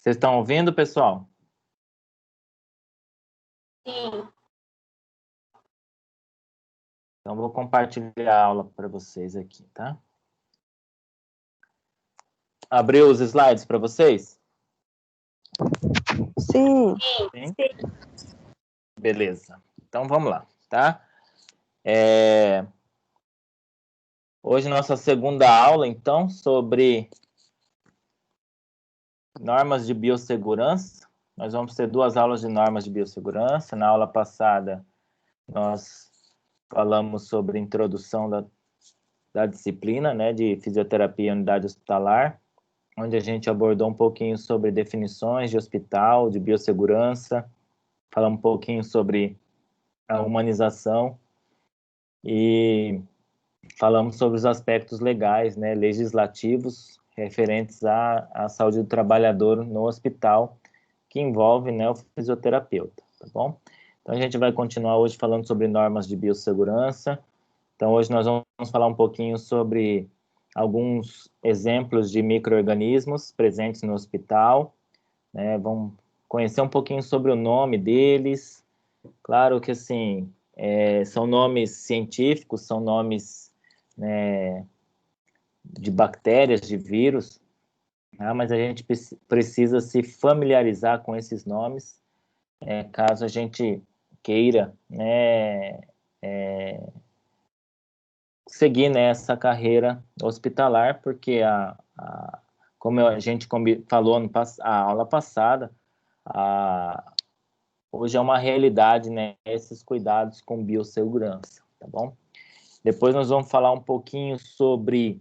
Vocês estão ouvindo, pessoal? Sim. Então, vou compartilhar a aula para vocês aqui, tá? Abriu os slides para vocês? Sim. Sim? Beleza. Então, vamos lá, tá? Hoje, nossa segunda aula, então, sobre normas de biossegurança. Nós vamos ter 2 aulas de normas de biossegurança. Na aula passada, nós falamos sobre introdução da disciplina, né, de fisioterapia em unidade hospitalar, onde a gente abordou um pouquinho sobre definições de hospital, de biossegurança, falamos um pouquinho sobre a humanização e falamos sobre os aspectos legais, né, legislativos referentes à saúde do trabalhador no hospital, que envolve, né, o fisioterapeuta, tá bom? Então, a gente vai continuar hoje falando sobre normas de biossegurança. Então, hoje nós vamos falar um pouquinho sobre alguns exemplos de micro-organismos presentes no hospital, né? Vamos conhecer um pouquinho sobre o nome deles. Claro que, assim, são nomes científicos, são nomes, né, de bactérias, de vírus, tá? Mas a gente precisa se familiarizar com esses nomes, caso a gente queira, né, seguir nessa carreira hospitalar, porque como a gente falou a aula passada, hoje é uma realidade, né, esses cuidados com biossegurança, tá bom? Depois nós vamos falar um pouquinho sobre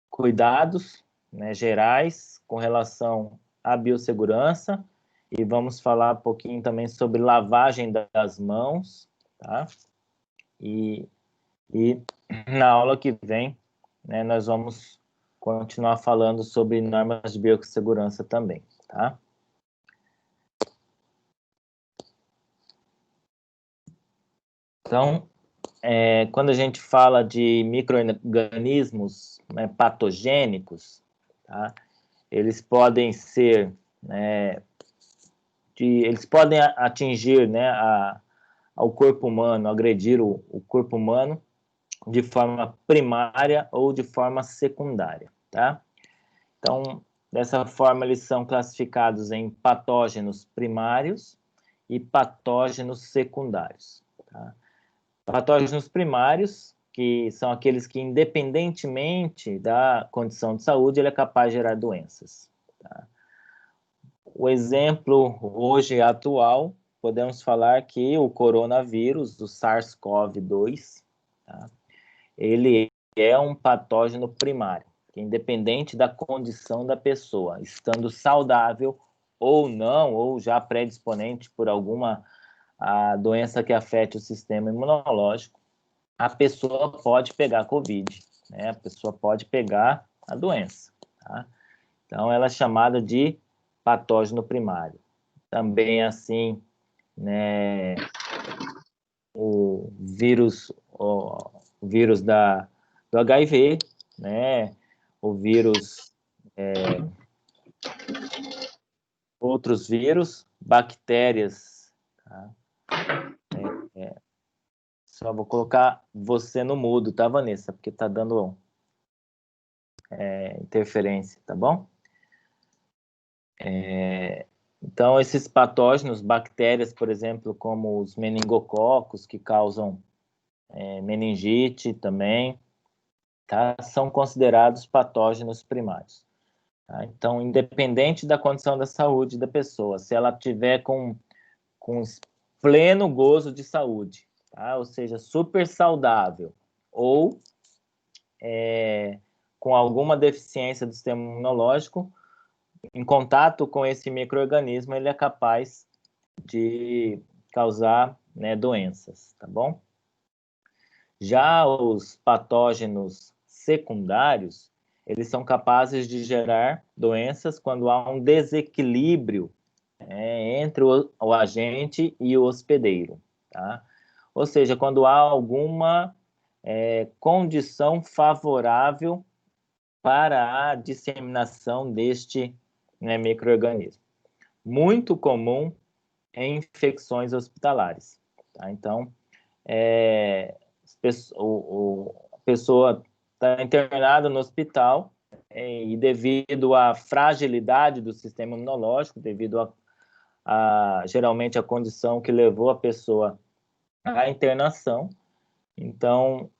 cuidados, né, gerais com relação à biossegurança, e vamos falar um pouquinho também sobre lavagem das mãos, tá? E na aula que vem, né, nós vamos continuar falando sobre normas de biossegurança também, tá? Então, quando a gente fala de micro-organismos, né, patogênicos, tá? Eles podem ser, né, eles podem atingir, né, ao corpo humano, agredir o corpo humano de forma primária ou de forma secundária, tá? Então, dessa forma, eles são classificados em patógenos primários e patógenos secundários, tá? Patógenos primários, que são aqueles que, independentemente da condição de saúde, ele é capaz de gerar doenças, tá? O exemplo hoje atual, podemos falar que o coronavírus, o SARS-CoV-2, tá? Ele é um patógeno primário, que independente da condição da pessoa, estando saudável ou não, ou já predisponente por alguma doença que afete o sistema imunológico, a pessoa pode pegar Covid, né? A pessoa pode pegar a doença, tá? Então, ela é chamada de patógeno primário. Também, assim, né, o vírus do HIV, né, o vírus, outros vírus, bactérias, tá? Só vou colocar você no mudo, tá, Vanessa? Porque tá dando interferência, tá bom? Então, esses patógenos, bactérias, por exemplo, como os meningococos, que causam meningite também, tá? São considerados patógenos primários, tá? Então, independente da condição da saúde da pessoa, se ela tiver com pleno gozo de saúde, tá? Ou seja, super saudável, ou com alguma deficiência do sistema imunológico, em contato com esse micro-organismo, ele é capaz de causar, né, doenças, tá bom? Já os patógenos secundários, eles são capazes de gerar doenças quando há um desequilíbrio, entre o agente e o hospedeiro, tá? Ou seja, quando há alguma condição favorável para a disseminação deste né, micro-organismo. Muito comum em infecções hospitalares. Tá? Então, a pessoa está internada no hospital e devido à fragilidade do sistema imunológico, devido geralmente a condição que levou a pessoa à internação, então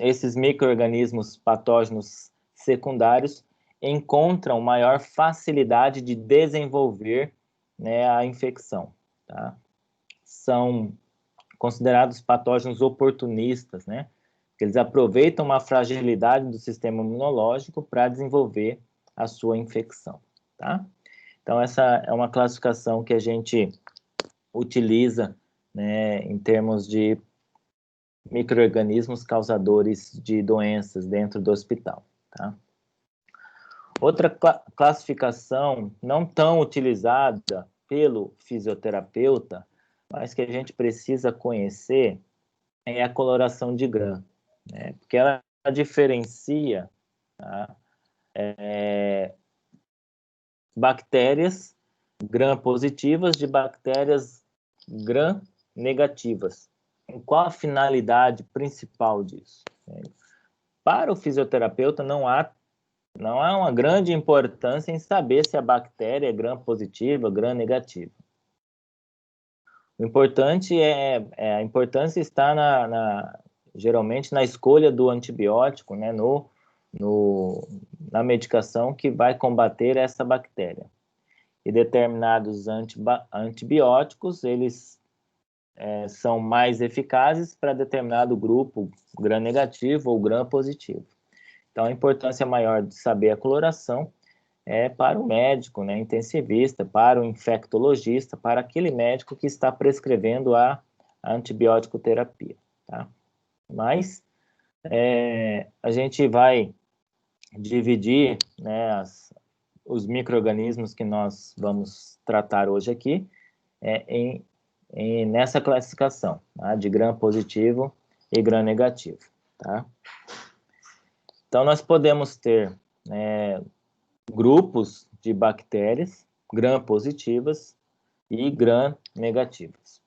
esses micro-organismos patógenos secundários encontram maior facilidade de desenvolver, né, a infecção. Tá? São considerados patógenos oportunistas, né? Eles aproveitam uma fragilidade do sistema imunológico para desenvolver a sua infecção, tá? Então, essa é uma classificação que a gente utiliza, né, em termos de micro-organismos causadores de doenças dentro do hospital, tá? Outra classificação não tão utilizada pelo fisioterapeuta, mas que a gente precisa conhecer, é a coloração de Gram, né? Porque ela diferencia, tá, bactérias Gram positivas de bactérias Gram negativas. Qual a finalidade principal disso? Para o fisioterapeuta, não há uma grande importância em saber se a bactéria é Gram positiva, Gram negativa. O importante a importância está geralmente na escolha do antibiótico, né, na medicação que vai combater essa bactéria. E determinados antibióticos, eles são mais eficazes para determinado grupo, Gram negativo ou Gram positivo. Então, a importância maior de saber a coloração é para o médico, né, intensivista, para o infectologista, para aquele médico que está prescrevendo a antibiótico terapia, tá? Mas a gente vai dividir, né, os micro-organismos que nós vamos tratar hoje aqui nessa classificação, tá? De Gram positivo e Gram negativo, tá? Então, nós podemos ter grupos de bactérias Gram positivas e Gram negativas.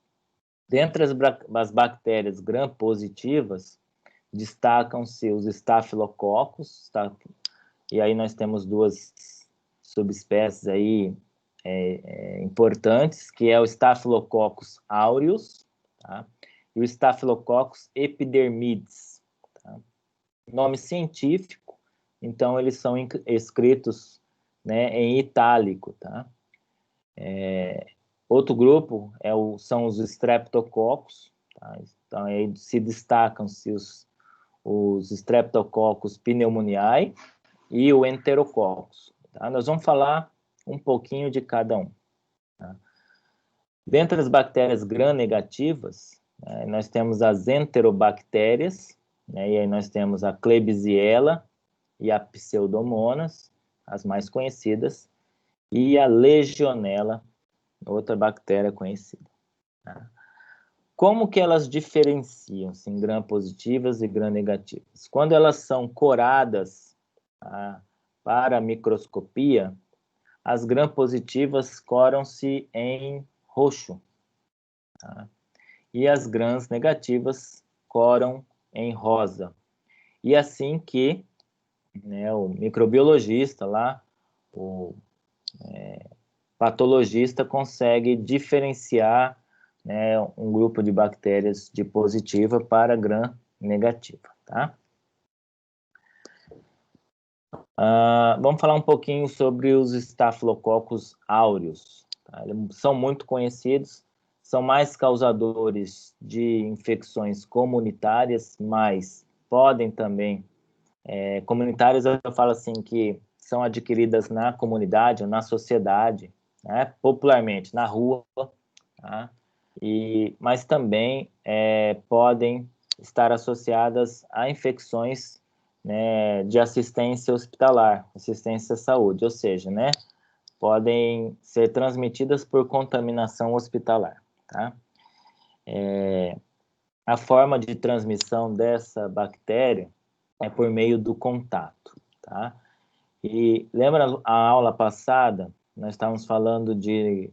Dentre as bactérias Gram positivas, destacam-se os estafilococcus, tá? E aí nós temos duas subespécies aí importantes, que é o Staphylococcus aureus, tá? E o Staphylococcus epidermidis, tá? Nome científico, então eles são escritos, né, em itálico, tá? Outro grupo são os Streptococcus, tá? Então aí se destacam-se os Streptococcus pneumoniae e o Enterococcus, tá? Nós vamos falar um pouquinho de cada um, tá? Dentre as bactérias gram-negativas, né, nós temos as enterobactérias, né, e aí nós temos a Klebsiella e a Pseudomonas, as mais conhecidas, e a Legionella, outra bactéria conhecida, tá? Como que elas diferenciam-se em gram-positivas e gram-negativas? Quando elas são coradas, tá, para a microscopia, as gram-positivas coram-se em roxo, tá? E as gram-negativas coram em rosa. E assim que, né, o microbiologista lá, o patologista consegue diferenciar, né, um grupo de bactérias de positiva para gram negativa, tá? Vamos falar um pouquinho sobre os Staphylococcus aureus, tá? Eles são muito conhecidos, são mais causadores de infecções comunitárias, mas podem também, comunitárias eu falo assim, que são adquiridas na comunidade ou na sociedade, né, popularmente, na rua, tá? Mas também podem estar associadas a infecções, né, de assistência hospitalar, assistência à saúde, ou seja, né, podem ser transmitidas por contaminação hospitalar, tá? A forma de transmissão dessa bactéria é por meio do contato, tá? E lembra a aula passada nós estávamos falando de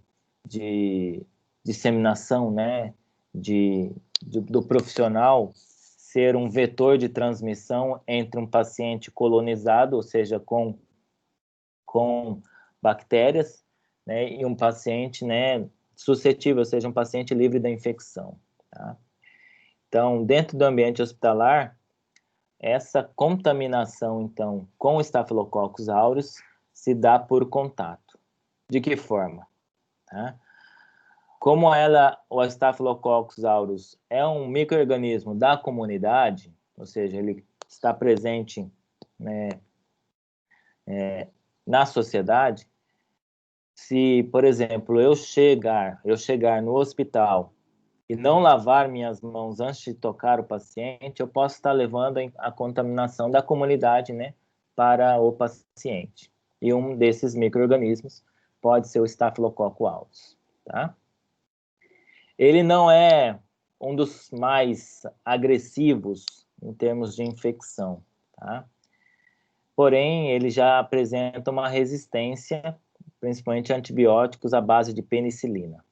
disseminação, né, do profissional ser um vetor de transmissão entre um paciente colonizado, ou seja, com bactérias, né, e um paciente, né, suscetível, ou seja, um paciente livre da infecção. Tá? Então, dentro do ambiente hospitalar, essa contaminação, então, com o Staphylococcus aureus se dá por contato. De que forma? Tá? Como o Staphylococcus aureus é um micro-organismo da comunidade, ou seja, ele está presente, né, na sociedade, se, por exemplo, eu chegar no hospital e não lavar minhas mãos antes de tocar o paciente, eu posso estar levando a contaminação da comunidade, né, para o paciente. E um desses micro-organismos pode ser o Staphylococcus aureus, tá? Ele não é um dos mais agressivos em termos de infecção, tá? Porém, ele já apresenta uma resistência, principalmente a antibióticos à base de penicilina.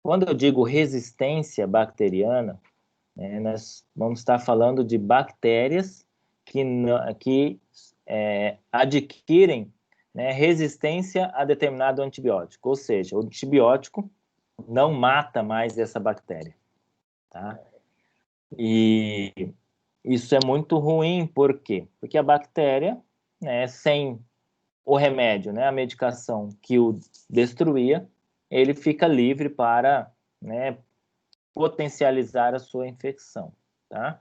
Quando eu digo resistência bacteriana, né, nós vamos estar falando de bactérias que adquirem, né, resistência a determinado antibiótico, ou seja, o antibiótico não mata mais essa bactéria, tá? E isso é muito ruim, por quê? Porque a bactéria, né, sem o remédio, né, a medicação que o destruía, ele fica livre para, né, potencializar a sua infecção, tá?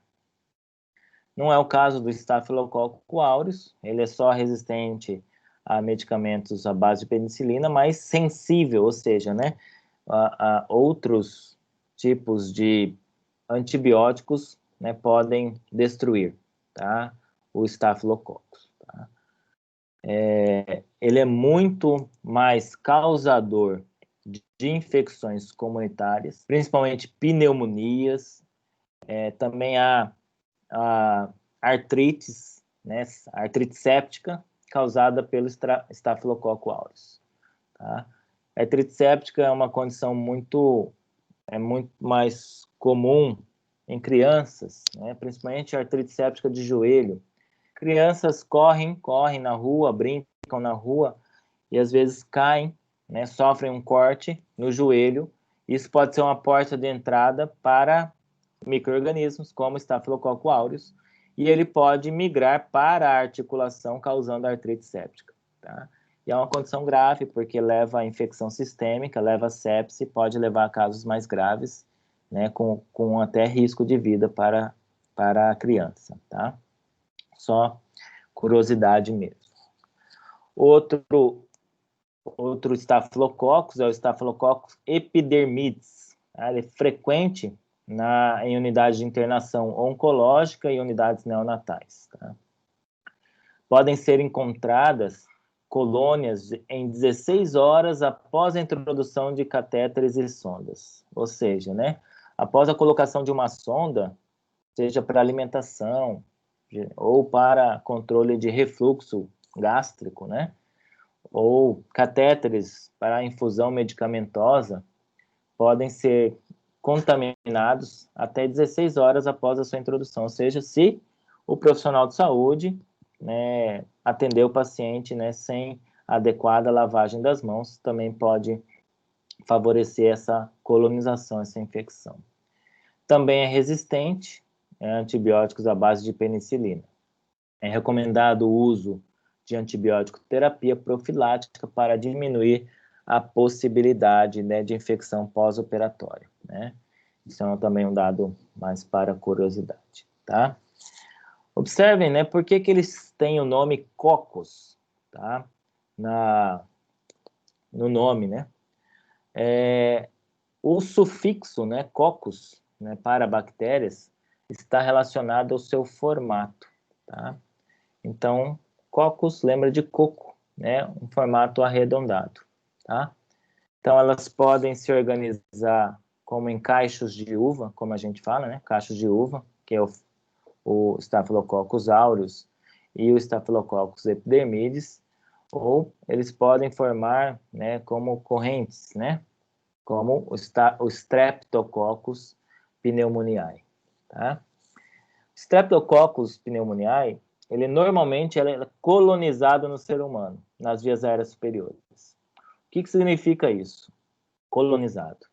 Não é o caso do Staphylococcus aureus, ele é só resistente a medicamentos à base de penicilina, mas sensível, ou seja, né, a outros tipos de antibióticos, né, podem destruir, tá, o Staphylococcus. Tá? Ele é muito mais causador de infecções comunitárias, principalmente pneumonias, também a artrites, né, artrite séptica causada pelo Staphylococcus aureus. Tá? A artrite séptica é uma condição muito mais comum em crianças, né, principalmente a artrite séptica de joelho. Crianças correm na rua, brincam na rua e às vezes caem, né, sofrem um corte no joelho. Isso pode ser uma porta de entrada para micro-organismos, como o Staphylococcus aureus, e ele pode migrar para a articulação, causando artrite séptica. Tá? E é uma condição grave, porque leva a infecção sistêmica, leva a sepse, pode levar a casos mais graves, né, com até risco de vida para a criança. Tá? Só curiosidade mesmo. Outro Staphylococcus é o Staphylococcus epidermidis. Tá? Ele é frequente em unidades de internação oncológica e unidades neonatais. Tá? Podem ser encontradas colônias em 16 horas após a introdução de catéteres e sondas. Ou seja, né, após a colocação de uma sonda, seja para alimentação ou para controle de refluxo gástrico, né, ou catéteres para infusão medicamentosa, podem ser contaminados até 16 horas após a sua introdução, ou seja, se o profissional de saúde, né, atender o paciente, né, sem adequada lavagem das mãos, também pode favorecer essa colonização, essa infecção. Também é resistente a antibióticos à base de penicilina. É recomendado o uso de antibiótico terapia profilática para diminuir a possibilidade, né, de infecção pós-operatória, né? Isso é também um dado mais para curiosidade, tá? Observem, né, por que eles têm o nome Coccus, tá? No nome, né? O sufixo, né, Coccus, né, para bactérias, está relacionado ao seu formato, tá? Então, Coccus lembra de coco, né, um formato arredondado, tá? Então, elas podem se organizar como em cachos de uva, como a gente fala, né, cachos de uva, que é o Staphylococcus aureus e o Staphylococcus epidermidis, ou eles podem formar, né, como correntes, né, como o Streptococcus pneumoniae, tá? Streptococcus pneumoniae, ele normalmente é colonizado no ser humano, nas vias aéreas superiores. O que significa isso? Colonizado.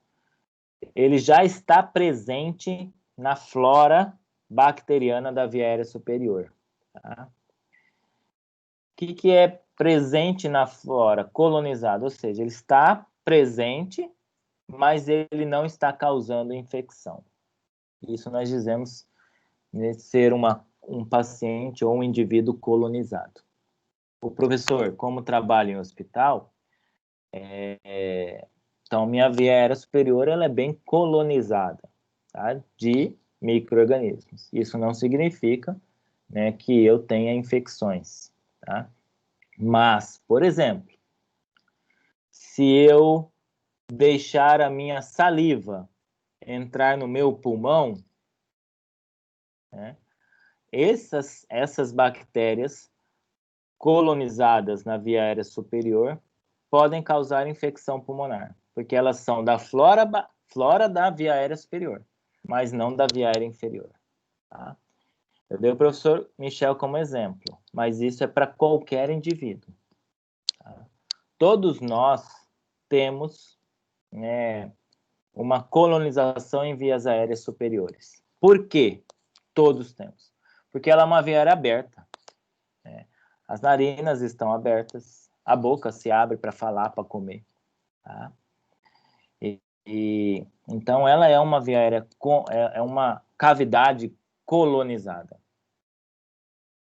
Ele já está presente na flora bacteriana da via aérea superior. Tá? O que é presente na flora? Colonizado, ou seja, ele está presente, mas ele não está causando infecção. Isso nós dizemos ser um paciente ou um indivíduo colonizado. O professor, como trabalha em hospital, então minha via aérea superior ela é bem colonizada, tá? De micro-organismos. Isso não significa, né, que eu tenha infecções, tá? Mas, por exemplo, se eu deixar a minha saliva entrar no meu pulmão, né, essas bactérias colonizadas na via aérea superior podem causar infecção pulmonar, porque elas são da flora da via aérea superior, mas não da via aérea inferior. Tá? Eu dei o professor Michel como exemplo, mas isso é para qualquer indivíduo. Tá? Todos nós temos, né, uma colonização em vias aéreas superiores. Por quê? Todos temos. Porque ela é uma via aérea aberta. Né? As narinas estão abertas, a boca se abre para falar, para comer. Tá? Então, ela é uma via aérea, é uma cavidade colonizada.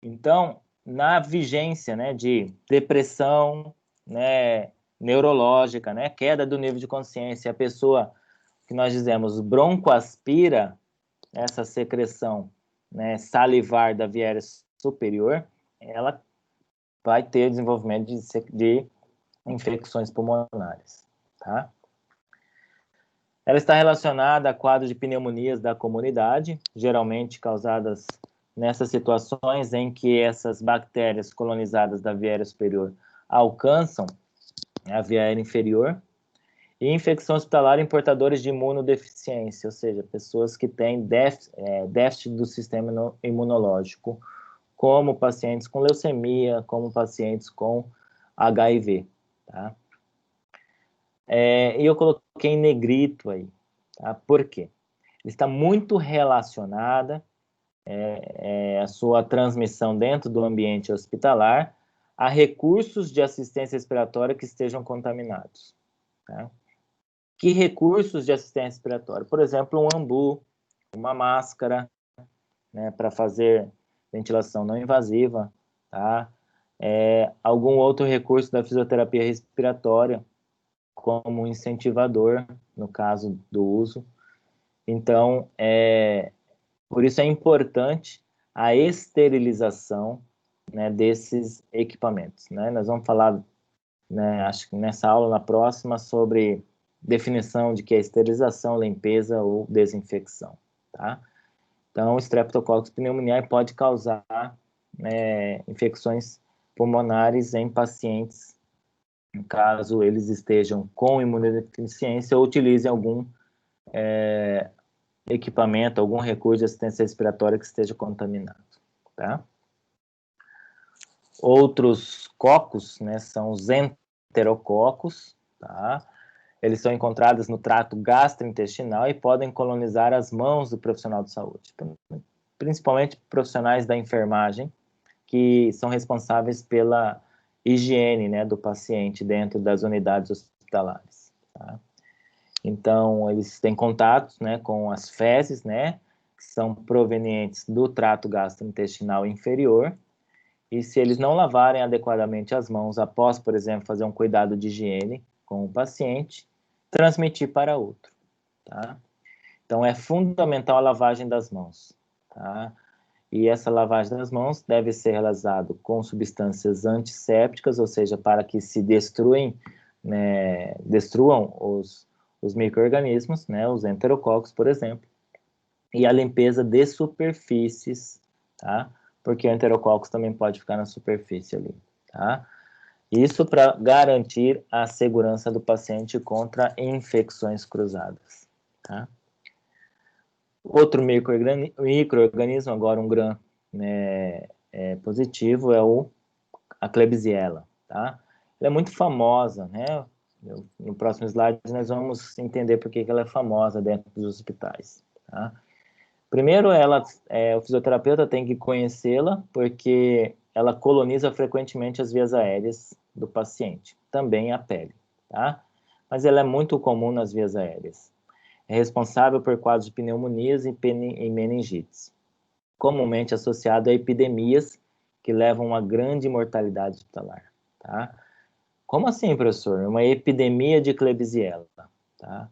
Então, na vigência, né, de depressão, né, neurológica, né, queda do nível de consciência, a pessoa que nós dizemos broncoaspira essa secreção, né, salivar da via aérea superior, ela vai ter desenvolvimento de infecções pulmonares, tá? Ela está relacionada a quadros de pneumonias da comunidade, geralmente causadas nessas situações em que essas bactérias colonizadas da via aérea superior alcançam a via aérea inferior, e infecção hospitalar em portadores de imunodeficiência, ou seja, pessoas que têm déficit do sistema imunológico, como pacientes com leucemia, como pacientes com HIV, tá? E eu coloquei em negrito aí, tá? Por quê? Está muito relacionada a sua transmissão dentro do ambiente hospitalar a recursos de assistência respiratória que estejam contaminados. Tá? Que recursos de assistência respiratória? Por exemplo, um ambu, uma máscara, né, para fazer ventilação não invasiva, tá? Algum outro recurso da fisioterapia respiratória, como um incentivador, no caso do uso. Então, por isso é importante a esterilização, né, desses equipamentos. Né? Nós vamos falar, né, acho que nessa aula, na próxima, sobre definição de que é esterilização, limpeza ou desinfecção. Tá? Então, o Streptococcus pneumoniae pode causar infecções pulmonares em pacientes, caso eles estejam com imunodeficiência ou utilizem algum equipamento, algum recurso de assistência respiratória que esteja contaminado, tá? Outros cocos, né, são os enterococos, tá? Eles são encontrados no trato gastrointestinal e podem colonizar as mãos do profissional de saúde, principalmente profissionais da enfermagem, que são responsáveis pela higiene, né, do paciente dentro das unidades hospitalares, tá? Então, eles têm contatos, né, com as fezes, né, que são provenientes do trato gastrointestinal inferior, e se eles não lavarem adequadamente as mãos após, por exemplo, fazer um cuidado de higiene com o paciente, transmitir para outro, tá? Então, é fundamental a lavagem das mãos, tá? E essa lavagem das mãos deve ser realizada com substâncias antissépticas, ou seja, para que se destruam os micro-organismos, né, os enterococos, por exemplo, e a limpeza de superfícies, tá? Porque o enterococcus também pode ficar na superfície ali, tá? Isso para garantir a segurança do paciente contra infecções cruzadas. Tá? Outro microorganismo, agora um gram, né, positivo, é a Klebsiella. Tá? Ela é muito famosa, né? No próximo slide nós vamos entender por que ela é famosa dentro dos hospitais. Tá? Primeiro, o fisioterapeuta tem que conhecê-la, porque ela coloniza frequentemente as vias aéreas do paciente, também a pele, tá? Mas ela é muito comum nas vias aéreas. É responsável por quadros de pneumonias e meningites, comumente associado a epidemias que levam a grande mortalidade hospitalar, tá? Como assim, professor? Uma epidemia de Klebsiella, tá?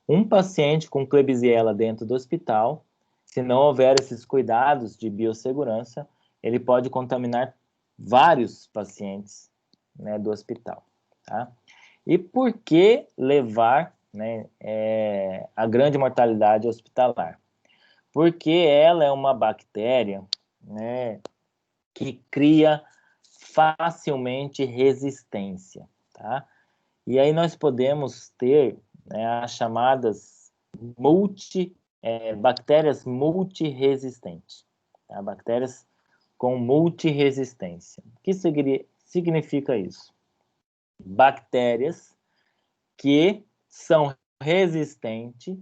Um paciente com Klebsiella dentro do hospital, se não houver esses cuidados de biossegurança, ele pode contaminar vários pacientes, né, do hospital, tá? E por que levar, né, a grande mortalidade hospitalar? Porque ela é uma bactéria, né, que cria facilmente resistência, tá? E aí nós podemos ter, né, as chamadas bactérias multiresistentes, tá? Bactérias com multiresistência. O que significa isso? Bactérias que são resistentes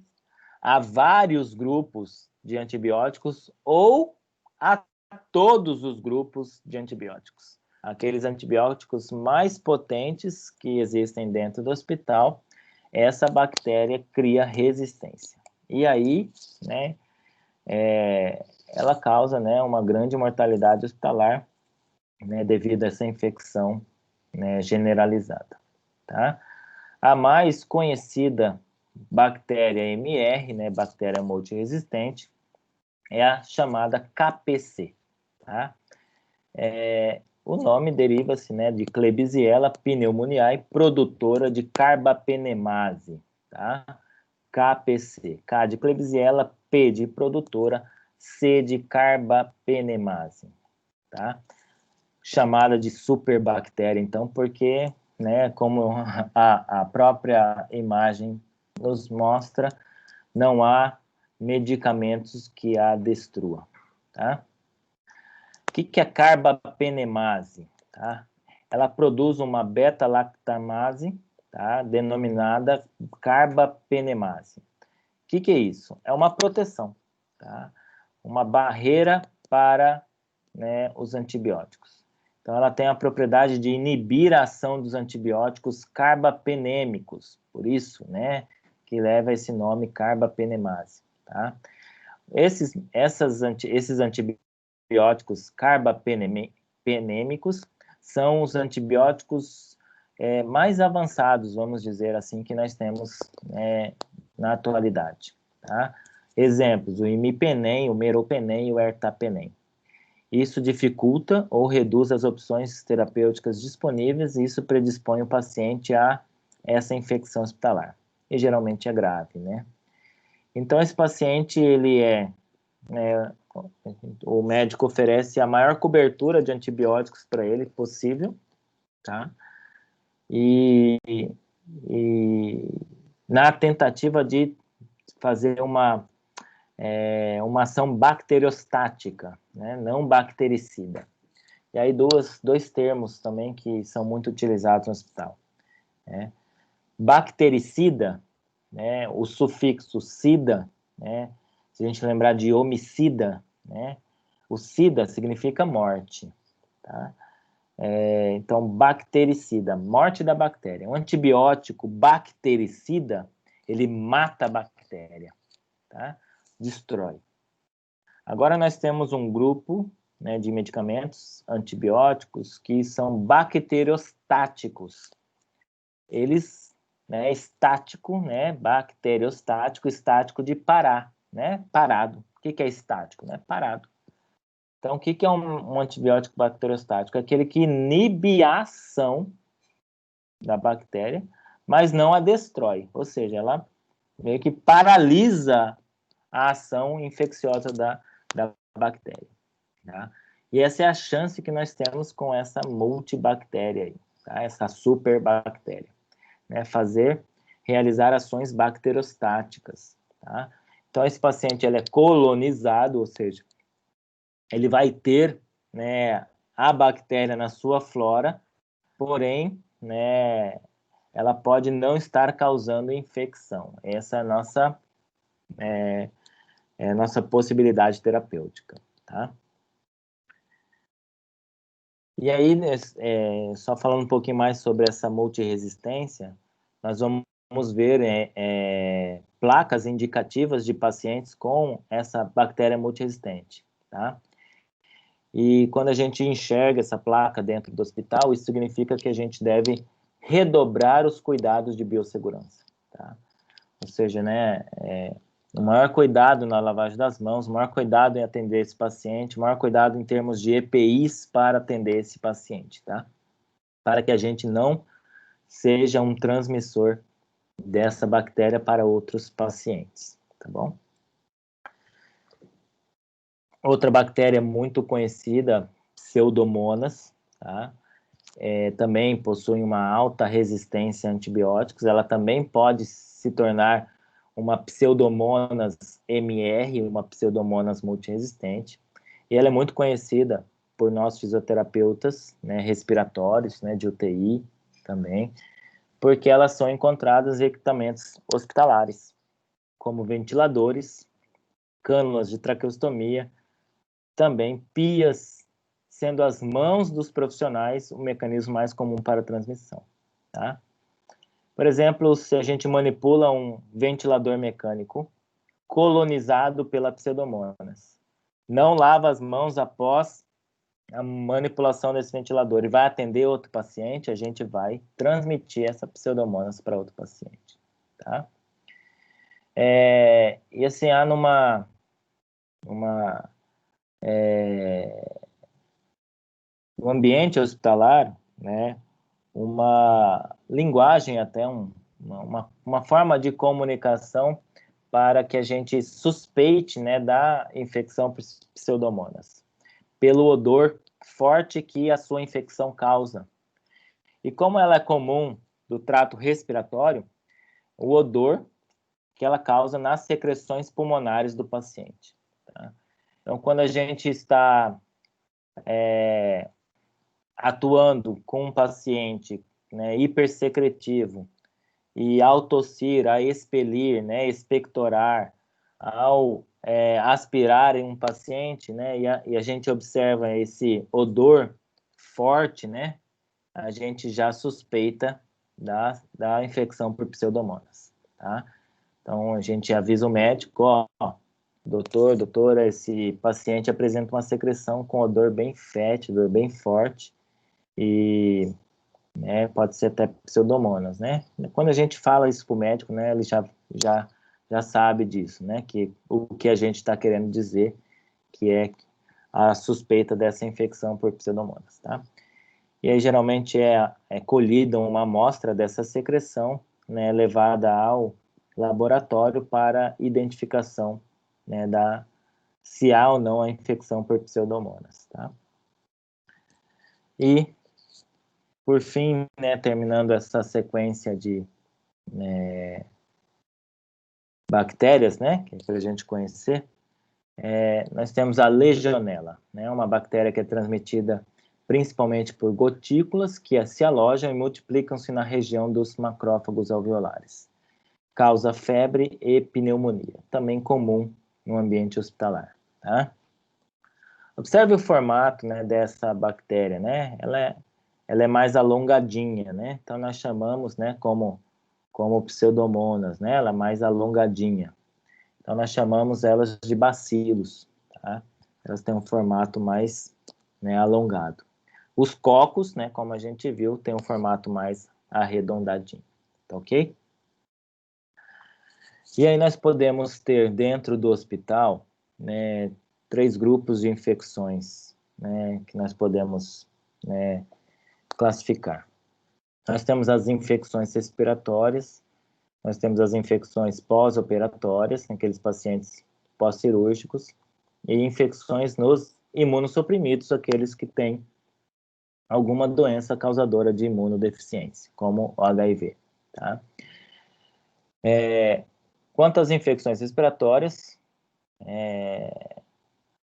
a vários grupos de antibióticos ou a todos os grupos de antibióticos. Aqueles antibióticos mais potentes que existem dentro do hospital, essa bactéria cria resistência. E aí, né, ela causa, né, uma grande mortalidade hospitalar, né, devido a essa infecção, né, generalizada. Tá? A mais conhecida bactéria MR, né, bactéria multiresistente, é a chamada KPC. Tá? O nome deriva-se, né, de Klebsiella pneumoniae, produtora de carbapenemase. Tá? KPC. K de Klebsiella, P de produtora, C de carbapenemase. Tá? Chamada de superbactéria, então, porque, né, como a própria imagem nos mostra, não há medicamentos que a destruam, tá? O que é carbapenemase? Tá? Ela produz uma beta-lactamase, tá? Denominada carbapenemase. O que é isso? É uma proteção, tá? Uma barreira para, né, os antibióticos. Então, ela tem a propriedade de inibir a ação dos antibióticos carbapenêmicos, por isso, né, que leva esse nome carbapenemase, tá? Esses antibióticos carbapenêmicos são os antibióticos mais avançados, vamos dizer assim, que nós temos na atualidade, tá? Exemplos, o imipenem, o meropenem e o ertapenem. Isso dificulta ou reduz as opções terapêuticas disponíveis e isso predispõe o paciente a essa infecção hospitalar. E geralmente é grave, né? Então, esse paciente, o médico oferece a maior cobertura de antibióticos para ele possível, tá? E na tentativa de fazer uma ação bacteriostática, né? Não bactericida. E aí dois termos também que são muito utilizados no hospital. Né? Bactericida, né? O sufixo sida, né? Se a gente lembrar de homicida, né? O sida significa morte. Tá? Então, bactericida, morte da bactéria. Um antibiótico bactericida, ele mata a bactéria, tá? Destrói. Agora nós temos um grupo, né, de medicamentos antibióticos que são bacteriostáticos. Eles, né, estático, né, bacteriostático, estático de parar, né, parado. O que é estático? Né? Parado. Então, o que é um antibiótico bacteriostático? É aquele que inibe a ação da bactéria, mas não a destrói. Ou seja, ela meio que paralisa a ação infecciosa da bactéria. Tá? E essa é a chance que nós temos com essa multibactéria aí. tá? Essa superbactéria, né? Realizar ações bacterostáticas, tá? Então, esse paciente ele é colonizado, ou seja, ele vai ter, né, a bactéria na sua flora, porém, né, ela pode não estar causando infecção. Essa é a nossa possibilidade terapêutica, tá? E aí, só falando um pouquinho mais sobre essa multiresistência, nós vamos ver placas indicativas de pacientes com essa bactéria multiresistente, tá? E quando a gente enxerga essa placa dentro do hospital, isso significa que a gente deve redobrar os cuidados de biossegurança, tá? Ou seja, né, o maior cuidado na lavagem das mãos, o maior cuidado em atender esse paciente, o maior cuidado em termos de EPIs para atender esse paciente, tá? Para que a gente não seja um transmissor dessa bactéria para outros pacientes, tá bom? Outra bactéria muito conhecida, Pseudomonas, tá? Também possui uma alta resistência a antibióticos, ela também pode se tornar uma Pseudomonas MR, uma Pseudomonas multiresistente, e ela é muito conhecida por nós fisioterapeutas, né, respiratórios, né, de UTI também, porque elas são encontradas em equipamentos hospitalares, como ventiladores, cânulas de traqueostomia, também pias, sendo as mãos dos profissionais o mecanismo mais comum para a transmissão, tá? Por exemplo, se a gente manipula um ventilador mecânico colonizado pela Pseudomonas, não lava as mãos após a manipulação desse ventilador e vai atender outro paciente, a gente vai transmitir essa Pseudomonas para outro paciente, tá? E assim, há no ambiente hospitalar, né, uma linguagem, até uma forma de comunicação para que a gente suspeite, né, da infecção por Pseudomonas, pelo odor forte que a sua infecção causa. E como ela é comum do trato respiratório, o odor que ela causa nas secreções pulmonares do paciente, tá? Então, quando a gente está atuando com um paciente, né, hipersecretivo, e ao tossir, a expelir, né, expectorar, ao aspirar em um paciente, né, e a gente observa esse odor forte, né, a gente já suspeita da infecção por Pseudomonas, tá? Então, a gente avisa o médico, ó, doutora, esse paciente apresenta uma secreção com odor bem fétido, odor bem forte, e né, pode ser até Pseudomonas, né? Quando a gente fala isso para o médico, né, ele já sabe disso, né? Que o que a gente está querendo dizer, que é a suspeita dessa infecção por Pseudomonas, tá? E aí, geralmente, é colhida uma amostra dessa secreção, né, levada ao laboratório para identificação, né, se há ou não a infecção por Pseudomonas, tá? E, por fim, né, terminando essa sequência de bactérias, né, que é para a gente conhecer, nós temos a Legionella, né, uma bactéria que é transmitida principalmente por gotículas que se alojam e multiplicam-se na região dos macrófagos alveolares. Causa febre e pneumonia, também comum no ambiente hospitalar, tá? Observe o formato, né, dessa bactéria, né? Ela é mais alongadinha, né? Então nós chamamos, né, como Pseudomonas, né? Ela é mais alongadinha. Então nós chamamos elas de bacilos, tá? Elas têm um formato mais, né, alongado. Os cocos, né, como a gente viu, tem um formato mais arredondadinho, tá ok? E aí nós podemos ter dentro do hospital, né, 3 grupos de infecções, né, que nós podemos, né, classificar. Nós temos as infecções respiratórias, nós temos as infecções pós-operatórias, naqueles pacientes pós-cirúrgicos, e infecções nos imunossuprimidos, aqueles que têm alguma doença causadora de imunodeficiência, como o HIV, tá? Quanto às infecções respiratórias,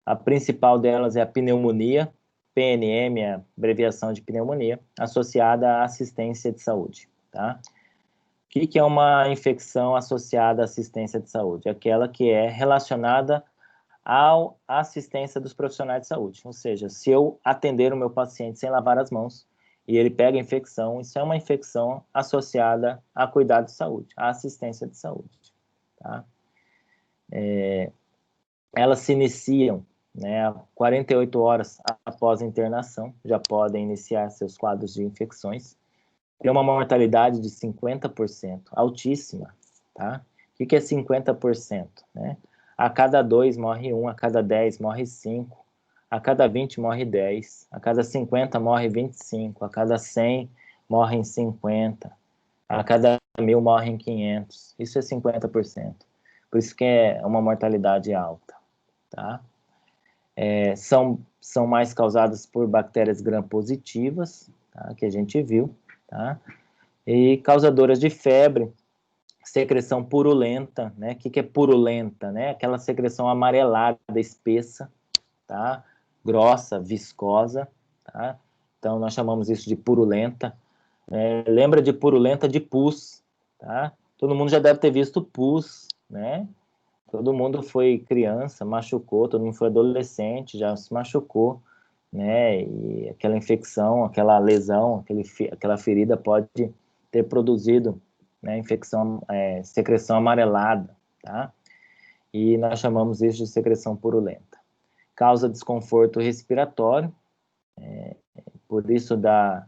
a principal delas é a pneumonia, PNM, a abreviação de pneumonia, associada à assistência de saúde, tá? O que é uma infecção associada à assistência de saúde? Aquela que é relacionada à assistência dos profissionais de saúde. Ou seja, se eu atender o meu paciente sem lavar as mãos e ele pega infecção, isso é uma infecção associada a cuidado de saúde, à assistência de saúde, tá? Elas se iniciam, né, 48 horas após a internação, já podem iniciar seus quadros de infecções. Tem uma mortalidade de 50%, altíssima, tá? O que é 50%? Né? A cada 2 morre 1, a cada 10 morre 5, a cada 20 morre 10, a cada 50 morre 25, a cada 100 morrem 50, a cada 1.000 morrem 500. Isso é 50%. Por isso que é uma mortalidade alta, tá? São mais causadas por bactérias gram-positivas, tá? Que a gente viu, tá? E causadoras de febre, secreção purulenta, né? O que é purulenta, né? Aquela secreção amarelada, espessa, tá? Grossa, viscosa, tá? Então, nós chamamos isso de purulenta. Lembra de purulenta de pus, tá? Todo mundo já deve ter visto pus, né? Todo mundo foi criança, machucou, todo mundo foi adolescente, já se machucou, né? E aquela infecção, aquela lesão, aquela ferida pode ter produzido, né, secreção amarelada, tá? E nós chamamos isso de secreção purulenta. Causa desconforto respiratório, por isso da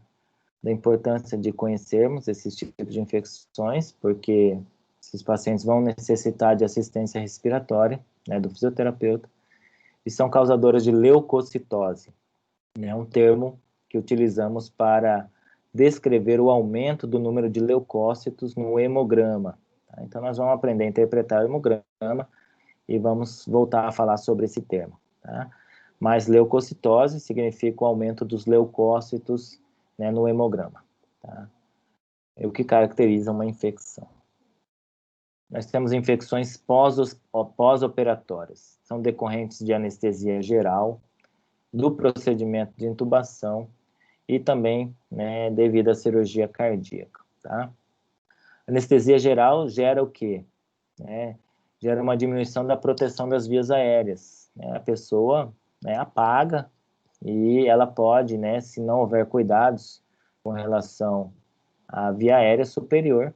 importância de conhecermos esses tipos de infecções, porque esses pacientes vão necessitar de assistência respiratória, né, do fisioterapeuta, e são causadoras de leucocitose, né, um termo que utilizamos para descrever o aumento do número de leucócitos no hemograma. Tá? Então, nós vamos aprender a interpretar o hemograma e vamos voltar a falar sobre esse termo. Tá? Mas leucocitose significa o aumento dos leucócitos, né, no hemograma. Tá? É o que caracteriza uma infecção. Nós temos infecções pós-operatórias. São decorrentes de anestesia geral, do procedimento de intubação e também, né, devido à cirurgia cardíaca, tá? Anestesia geral gera o quê? Gera uma diminuição da proteção das vias aéreas, né? A pessoa, né, apaga e ela pode, né, se não houver cuidados com relação à via aérea superior,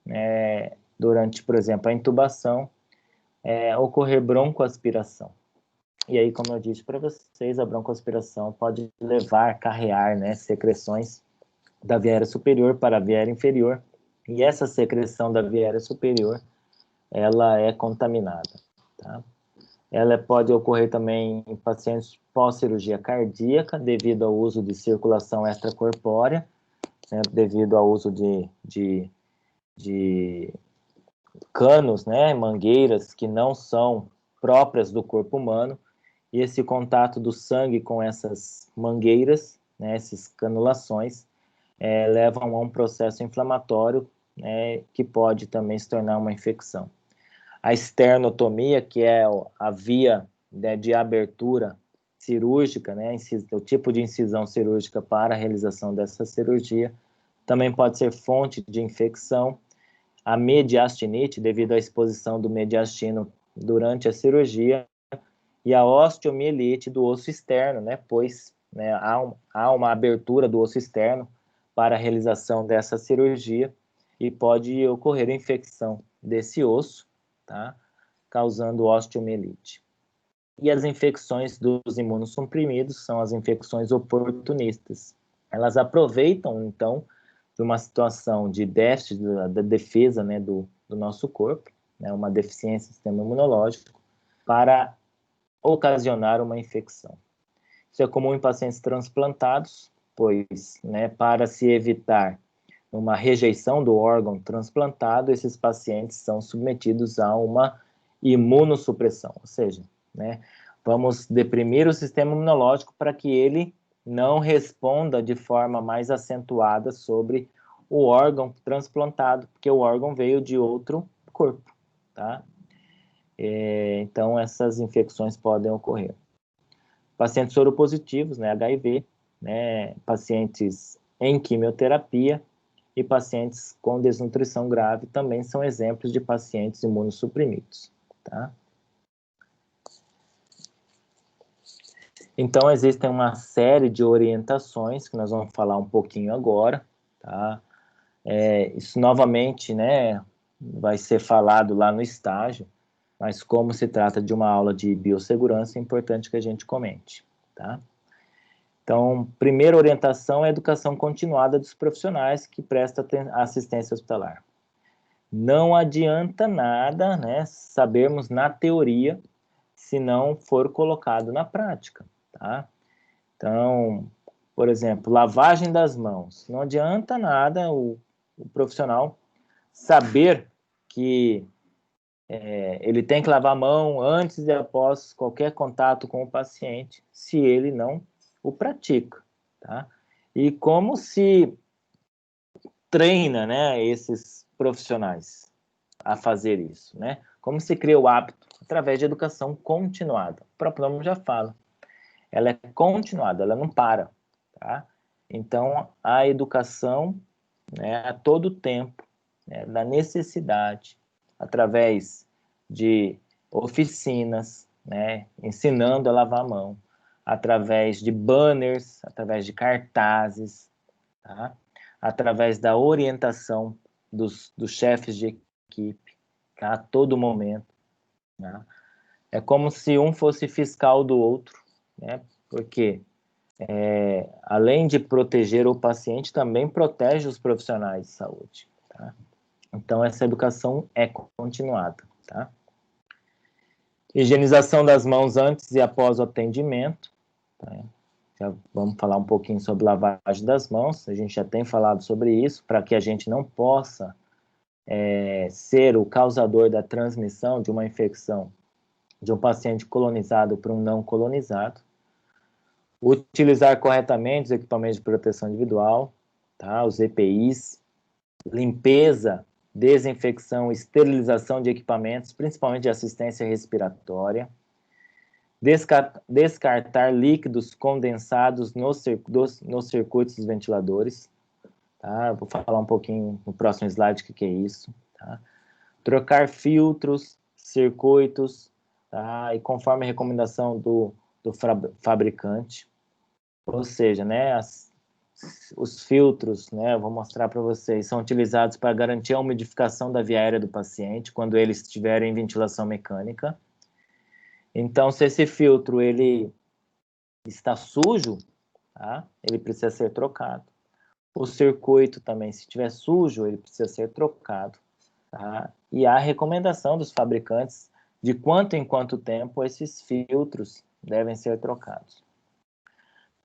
né, durante, por exemplo, a intubação, ocorrer broncoaspiração. E aí, como eu disse para vocês, a broncoaspiração pode carrear, né, secreções da via aérea superior para a via aérea inferior, e essa secreção da via aérea superior, ela é contaminada, tá? Ela pode ocorrer também em pacientes pós-cirurgia cardíaca, devido ao uso de circulação extracorpórea, né, devido ao uso de canos, né, mangueiras que não são próprias do corpo humano, e esse contato do sangue com essas mangueiras, né, essas canulações, levam a um processo inflamatório, né, que pode também se tornar uma infecção. A esternotomia, que é a via, né, de abertura cirúrgica, né, o tipo de incisão cirúrgica para a realização dessa cirurgia, também pode ser fonte de infecção. A mediastinite, devido à exposição do mediastino durante a cirurgia, e a osteomielite do osso externo, né, pois, né, há uma abertura do osso externo para a realização dessa cirurgia e pode ocorrer infecção desse osso, tá, causando osteomielite. E as infecções dos imunossuprimidos são as infecções oportunistas. Elas aproveitam, então, de uma situação de déficit da defesa, né, do nosso corpo, né, uma deficiência do sistema imunológico, para ocasionar uma infecção. Isso é comum em pacientes transplantados, pois, né, para se evitar uma rejeição do órgão transplantado, esses pacientes são submetidos a uma imunossupressão, ou seja, né, vamos deprimir o sistema imunológico para que ele, não responda de forma mais acentuada sobre o órgão transplantado, porque o órgão veio de outro corpo, tá? Então, essas infecções podem ocorrer. Pacientes soropositivos, né, HIV, né, pacientes em quimioterapia e pacientes com desnutrição grave também são exemplos de pacientes imunossuprimidos, tá? Então, existem uma série de orientações que nós vamos falar um pouquinho agora, tá? Isso, novamente, né, vai ser falado lá no estágio, mas como se trata de uma aula de biossegurança, é importante que a gente comente, tá? Então, primeira orientação é a educação continuada dos profissionais que prestam assistência hospitalar. Não adianta nada, né, sabermos na teoria se não for colocado na prática, tá? Então, por exemplo, lavagem das mãos. Não adianta nada o profissional saber que ele tem que lavar a mão antes e após qualquer contato com o paciente, se ele não o pratica, tá? E como se treina, né, esses profissionais a fazer isso, né? Como se cria o hábito? Através de educação continuada. O próprio nome já fala. Ela é continuada, ela não para, tá? Então, a educação, né, a todo tempo, né, da necessidade, através de oficinas, né, ensinando a lavar a mão, através de banners, através de cartazes, tá? Através da orientação dos chefes de equipe, tá? A todo momento, né? É como se um fosse fiscal do outro, né? Porque além de proteger o paciente, também protege os profissionais de saúde, tá? Então, essa educação é continuada, tá? Higienização das mãos antes e após o atendimento, tá? Já vamos falar um pouquinho sobre lavagem das mãos, a gente já tem falado sobre isso, para que a gente não possa ser o causador da transmissão de uma infecção de um paciente colonizado para um não colonizado. Utilizar corretamente os equipamentos de proteção individual, tá? Os EPIs, limpeza, desinfecção, esterilização de equipamentos, principalmente de assistência respiratória, descartar líquidos condensados nos circuitos dos ventiladores, tá? Vou falar um pouquinho no próximo slide o que é isso, tá? Trocar filtros, circuitos, tá? E conforme a recomendação do fabricante, ou seja, né, os filtros, né, eu vou mostrar para vocês, são utilizados para garantir a umidificação da via aérea do paciente quando ele estiver em ventilação mecânica. Então, se esse filtro ele está sujo, tá, ele precisa ser trocado. O circuito também, se estiver sujo, ele precisa ser trocado, tá? E há recomendação dos fabricantes de quanto em quanto tempo esses filtros devem ser trocados.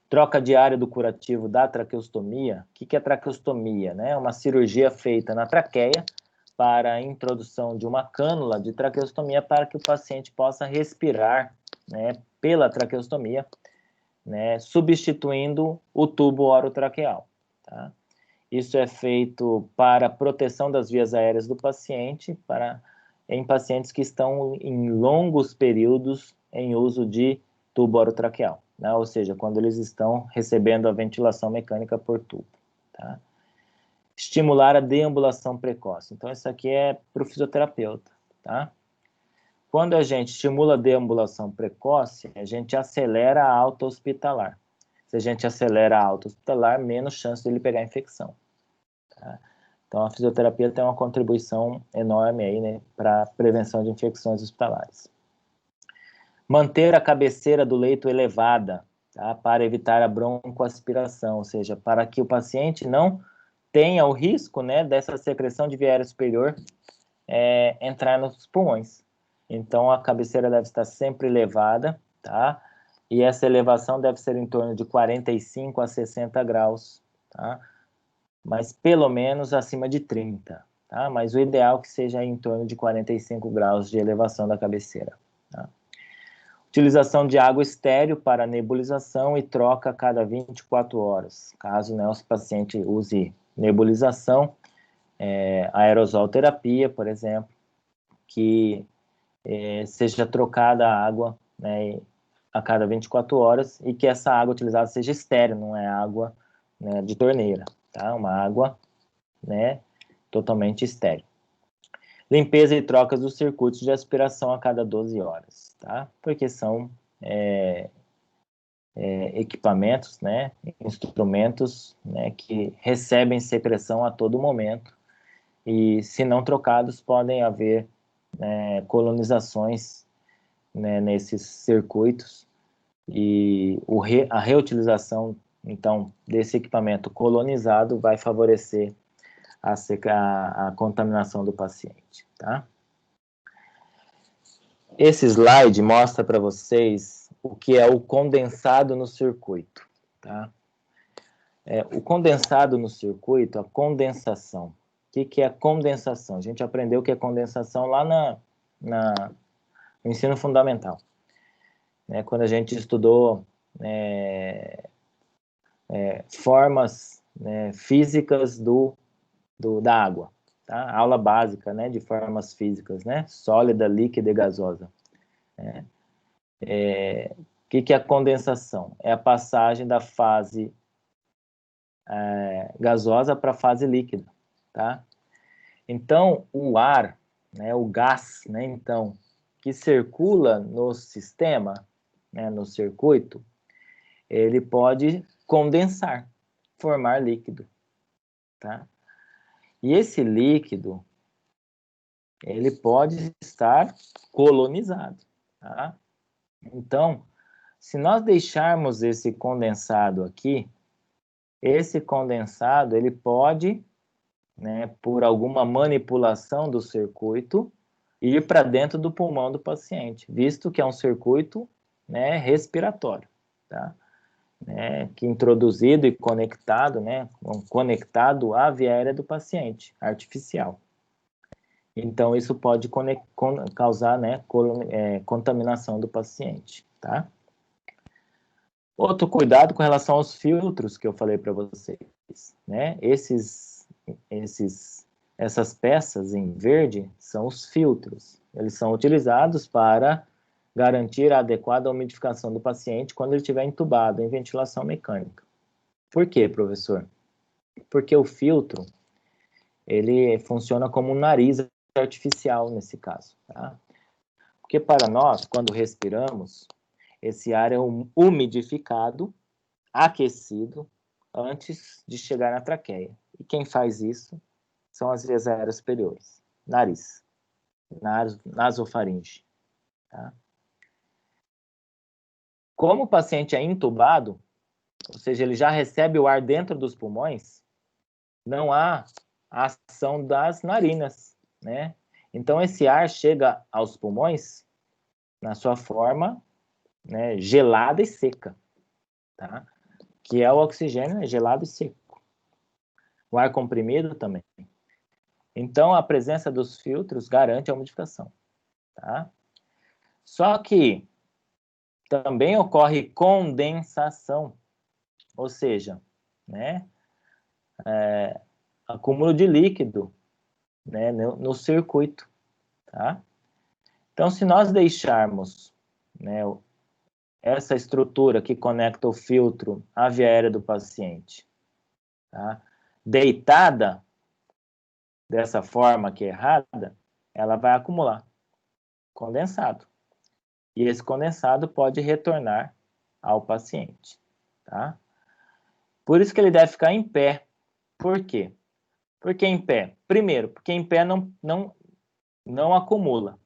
Troca diária do curativo da traqueostomia. O que é traqueostomia? Né? É uma cirurgia feita na traqueia para a introdução de uma cânula de traqueostomia para que o paciente possa respirar, né, pela traqueostomia, né, substituindo o tubo orotraqueal, tá? Isso é feito para proteção das vias aéreas do paciente, em pacientes que estão em longos períodos em uso de tubo orotraqueal, né? Ou seja, quando eles estão recebendo a ventilação mecânica por tubo, tá? Estimular a deambulação precoce. Então, isso aqui é para o fisioterapeuta, tá? Quando a gente estimula a deambulação precoce, a gente acelera a alta hospitalar. Se a gente acelera a alta hospitalar, menos chance de ele pegar infecção, tá? Então, a fisioterapia tem uma contribuição enorme aí, né, para a prevenção de infecções hospitalares. Manter a cabeceira do leito elevada, tá, para evitar a broncoaspiração, ou seja, para que o paciente não tenha o risco, né, dessa secreção de via aérea superior entrar nos pulmões. Então, a cabeceira deve estar sempre elevada, tá? E essa elevação deve ser em torno de 45 a 60 graus, tá? Mas pelo menos acima de 30, tá? Mas o ideal é que seja em torno de 45 graus de elevação da cabeceira, tá? Utilização de água estéril para nebulização e troca a cada 24 horas. Caso, né, o paciente use nebulização, aerosol terapia, por exemplo, que seja trocada a água, né, a cada 24 horas e que essa água utilizada seja estéril, não é água, né, de torneira, tá? Uma água, né, totalmente estéril. Limpeza e trocas dos circuitos de aspiração a cada 12 horas, tá? Porque são equipamentos, né, instrumentos, né, que recebem secreção a todo momento e, se não trocados, podem haver colonizações, né, nesses circuitos, e a reutilização, então, desse equipamento colonizado vai favorecer a contaminação do paciente, tá? Esse slide mostra para vocês o que é o condensado no circuito, tá? O condensado no circuito, a condensação. O que é a condensação? A gente aprendeu o que é condensação lá no ensino fundamental, né? Quando a gente estudou formas, né, físicas da água, tá? Aula básica, né, de formas físicas, né? Sólida, líquida e gasosa. O que é a condensação? É a passagem da fase gasosa para a fase líquida, tá? Então, o ar, né, o gás, né, então, que circula no sistema, né, no circuito, ele pode condensar, formar líquido, tá? E esse líquido, ele pode estar colonizado, tá? Então, se nós deixarmos esse condensado aqui, esse condensado, ele pode, né, por alguma manipulação do circuito, ir para dentro do pulmão do paciente, visto que é um circuito, né, respiratório, tá? Que introduzido e conectado, né, conectado à via aérea do paciente, artificial. Então, isso pode causar, né, contaminação do paciente, tá? Outro cuidado com relação aos filtros que eu falei para vocês, né? Essas peças em verde são os filtros. Eles são utilizados para garantir a adequada umidificação do paciente quando ele estiver entubado em ventilação mecânica. Por quê, professor? Porque o filtro, ele funciona como um nariz artificial nesse caso, tá? Porque para nós, quando respiramos, esse ar é umidificado, aquecido, antes de chegar na traqueia. E quem faz isso são as vias aéreas superiores, nariz, nasofaringe, tá? Como o paciente é intubado, ou seja, ele já recebe o ar dentro dos pulmões, não há ação das narinas, né? Então, esse ar chega aos pulmões na sua forma, né, gelada e seca, tá? Que é o oxigênio, né, gelado e seco. O ar comprimido também. Então, a presença dos filtros garante a umidificação, tá? Só que também ocorre condensação, ou seja, né, acúmulo de líquido, né, no circuito, tá? Então, se nós deixarmos, né, essa estrutura que conecta o filtro à via aérea do paciente, tá, deitada dessa forma que é errada, ela vai acumular condensado. E esse condensado pode retornar ao paciente, tá? Por isso que ele deve ficar em pé. Por quê? Porque em pé, primeiro, porque em pé não acumula.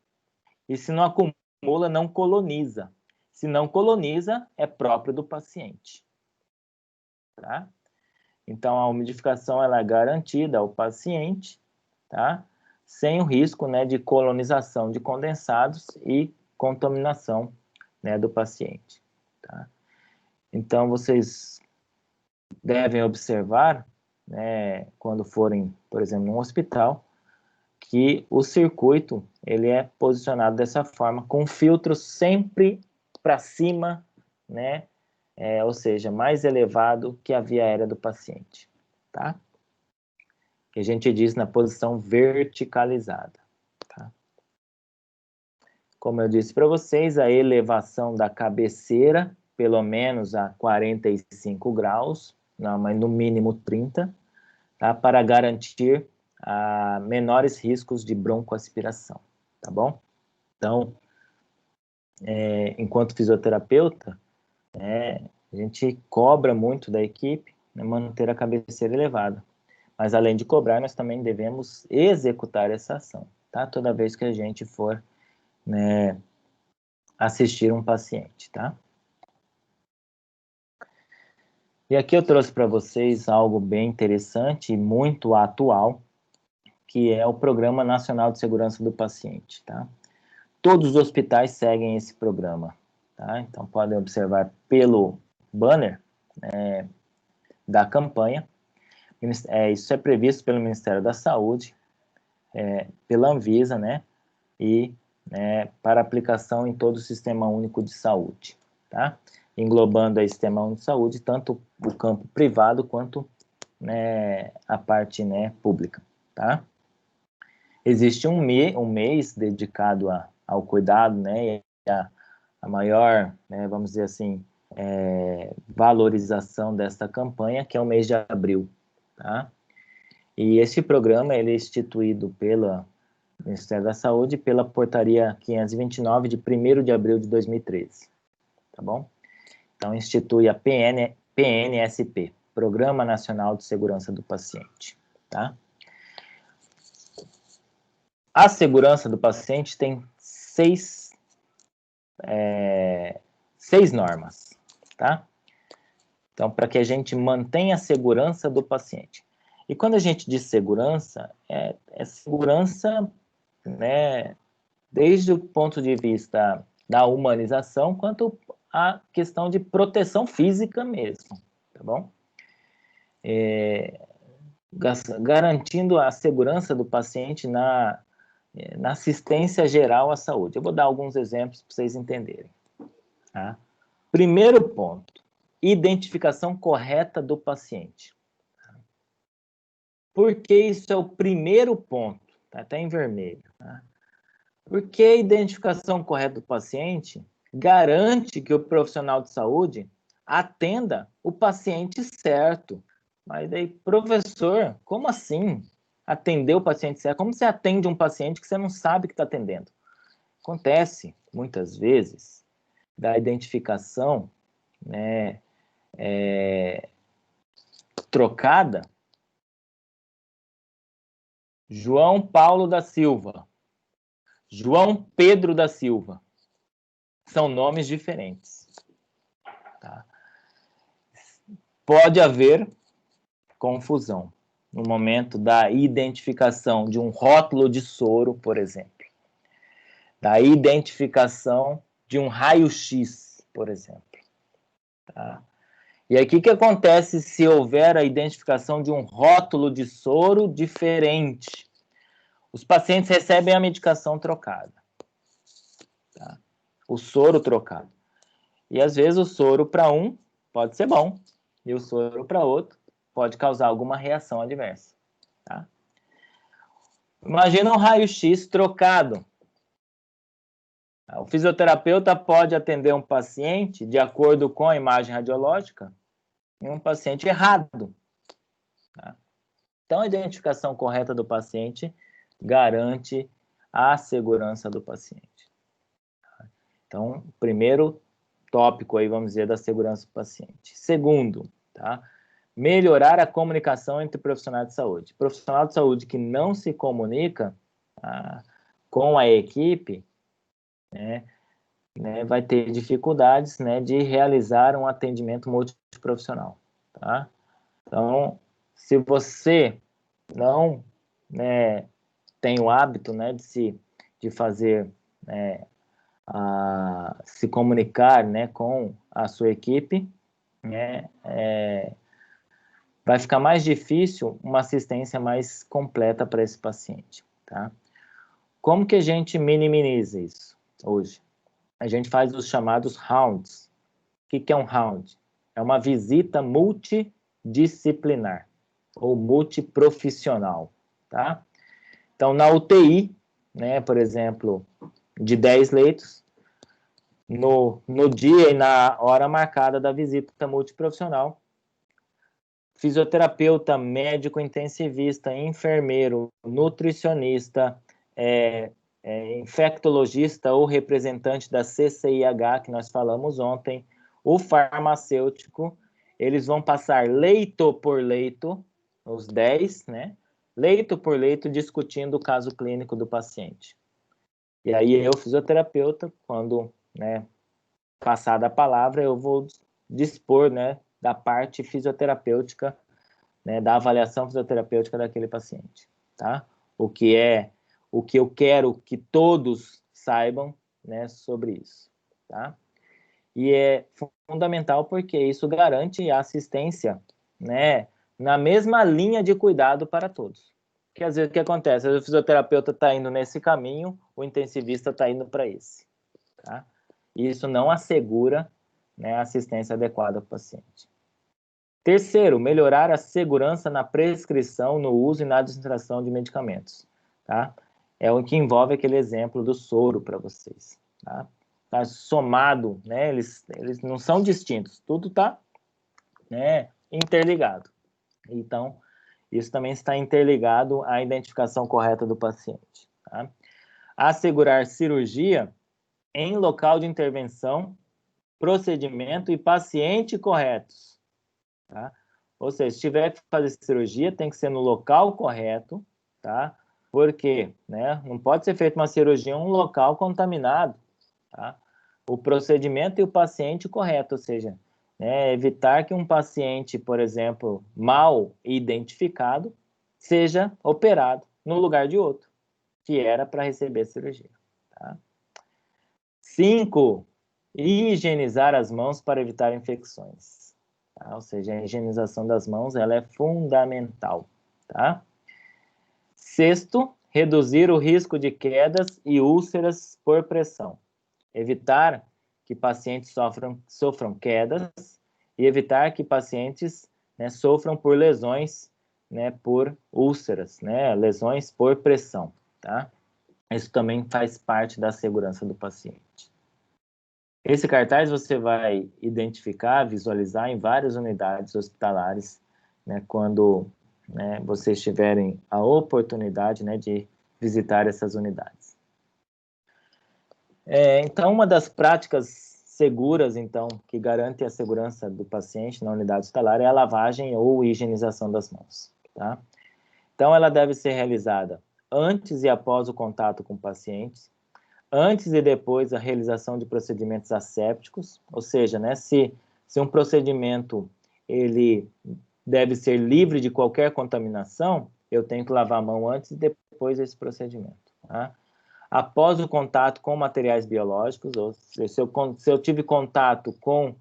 E se não acumula, não coloniza. Se não coloniza, é próprio do paciente, tá? Então, a umidificação ela é garantida ao paciente, tá? Sem o risco, né, de colonização de condensados e contaminação, né, do paciente, tá? Então, vocês devem observar, né, quando forem, por exemplo, num hospital, que o circuito ele é posicionado dessa forma, com filtros sempre para cima, né? Ou seja, mais elevado que a via aérea do paciente, tá? Que a gente diz na posição verticalizada, tá? Como eu disse para vocês, a elevação da cabeceira, pelo menos a 45 graus, não, mas no mínimo 30, tá? Para garantir menores riscos de broncoaspiração, tá bom? Então, enquanto fisioterapeuta, a gente cobra muito da equipe, né, manter a cabeceira elevada. Mas, além de cobrar, nós também devemos executar essa ação, tá? Toda vez que a gente for, né, assistir um paciente, tá? E aqui eu trouxe para vocês algo bem interessante e muito atual, que é o Programa Nacional de Segurança do Paciente, tá? Todos os hospitais seguem esse programa, tá? Então, podem observar pelo banner da campanha. Isso é previsto pelo Ministério da Saúde, pela Anvisa, né? E para aplicação em todo o Sistema Único de Saúde, tá? Englobando aí o Sistema Único de Saúde, tanto o campo privado quanto, né, a parte, né, pública, tá? Existe um mês dedicado ao cuidado, né, e a maior, né, vamos dizer assim, valorização desta campanha, que é o mês de abril, tá? E esse programa, ele é instituído pelo Ministério da Saúde pela portaria 529 de 1º de abril de 2013, tá bom? Então, institui a PNSP, Programa Nacional de Segurança do Paciente, tá? A segurança do paciente tem seis normas, tá? Então, para que a gente mantenha a segurança do paciente. E quando a gente diz segurança, é segurança, né, desde o ponto de vista da humanização, quanto a questão de proteção física mesmo, tá bom? Garantindo a segurança do paciente na assistência geral à saúde. Eu vou dar alguns exemplos para vocês entenderem, tá? Primeiro ponto, identificação correta do paciente. Por que isso é o primeiro ponto? Tá até em vermelho, tá? Porque a identificação correta do paciente garante que o profissional de saúde atenda o paciente certo. Mas daí, professor, como assim atender o paciente certo? Como você atende um paciente que você não sabe que está atendendo? Acontece, muitas vezes, da identificação, né, trocada. João Paulo da Silva, João Pedro da Silva. São nomes diferentes, tá? Pode haver confusão no momento da identificação de um rótulo de soro, por exemplo, da identificação de um raio-x, por exemplo, tá? E aí, o que acontece se houver a identificação de um rótulo de soro diferente? Os pacientes recebem a medicação trocada, tá? O soro trocado. E às vezes o soro para um pode ser bom e o soro para outro pode causar alguma reação adversa, tá? Imagina um raio-x trocado. O fisioterapeuta pode atender um paciente de acordo com a imagem radiológica e um paciente errado, tá? Então, a identificação correta do paciente garante a segurança do paciente. Então, primeiro tópico aí, vamos dizer, da segurança do paciente. Segundo, tá? Melhorar a comunicação entre profissionais de saúde. Profissional de saúde que não se comunica com a equipe, né, vai ter dificuldades, né, de realizar um atendimento multiprofissional, tá? Então, se você não, né, tem o hábito, né, de fazer, né, se comunicar, né, com a sua equipe, né, vai ficar mais difícil uma assistência mais completa para esse paciente, tá? Como que a gente minimiza isso hoje? a gente faz os chamados rounds. O que é um round? É uma visita multidisciplinar ou multiprofissional, tá? Então, na UTI, né, por exemplo, de 10 leitos, no dia e na hora marcada da visita multiprofissional, fisioterapeuta, médico intensivista, enfermeiro, nutricionista, infectologista ou representante da CCIH, que nós falamos ontem, o farmacêutico, eles vão passar leito por leito, os 10, né? Leito por leito, discutindo o caso clínico do paciente. E aí eu, fisioterapeuta, quando, né, passada a palavra, eu vou dispor, né, da parte fisioterapêutica, né, da avaliação fisioterapêutica daquele paciente, tá? O que eu quero que todos saibam, né, sobre isso, tá? E é fundamental porque isso garante a assistência, né, na mesma linha de cuidado para todos. Porque às vezes o que acontece? Às vezes o fisioterapeuta está indo nesse caminho, o intensivista está indo para esse, tá? E isso não assegura, né, a assistência adequada para o paciente. Terceiro, melhorar a segurança na prescrição, no uso e na administração de medicamentos, tá? É o que envolve aquele exemplo do soro para vocês, tá? Tá somado, né? Eles não são distintos, tudo tá, né, interligado. Então, isso também está interligado à identificação correta do paciente, tá? Assegurar cirurgia em local de intervenção, procedimento e paciente corretos, tá? Ou seja, se tiver que fazer cirurgia, tem que ser no local correto, tá? Porque, né, não pode ser feita uma cirurgia em um local contaminado, tá? O procedimento e o paciente correto, ou seja, né, evitar que um paciente, por exemplo, mal identificado, seja operado no lugar de outro, que era para receber cirurgia, tá? 5. Higienizar as mãos para evitar infecções. Tá? Ou seja, a higienização das mãos ela é fundamental. Tá? 6. Reduzir o risco de quedas e úlceras por pressão. Evitar que pacientes sofram quedas e evitar que pacientes, né, sofram por lesões, né, por úlceras, né, lesões por pressão. Tá? Isso também faz parte da segurança do paciente. Esse cartaz você vai identificar, visualizar em várias unidades hospitalares, né, quando, né, vocês tiverem a oportunidade, né, de visitar essas unidades. Então, uma das práticas seguras, então, que garante a segurança do paciente na unidade hospitalar é a lavagem ou higienização das mãos, tá? Então, ela deve ser realizada antes e após o contato com pacientes, antes e depois da realização de procedimentos assépticos, ou seja, né, se um procedimento ele deve ser livre de qualquer contaminação, eu tenho que lavar a mão antes e depois desse procedimento, tá? Após o contato com materiais biológicos, ou seja, se eu tive contato com,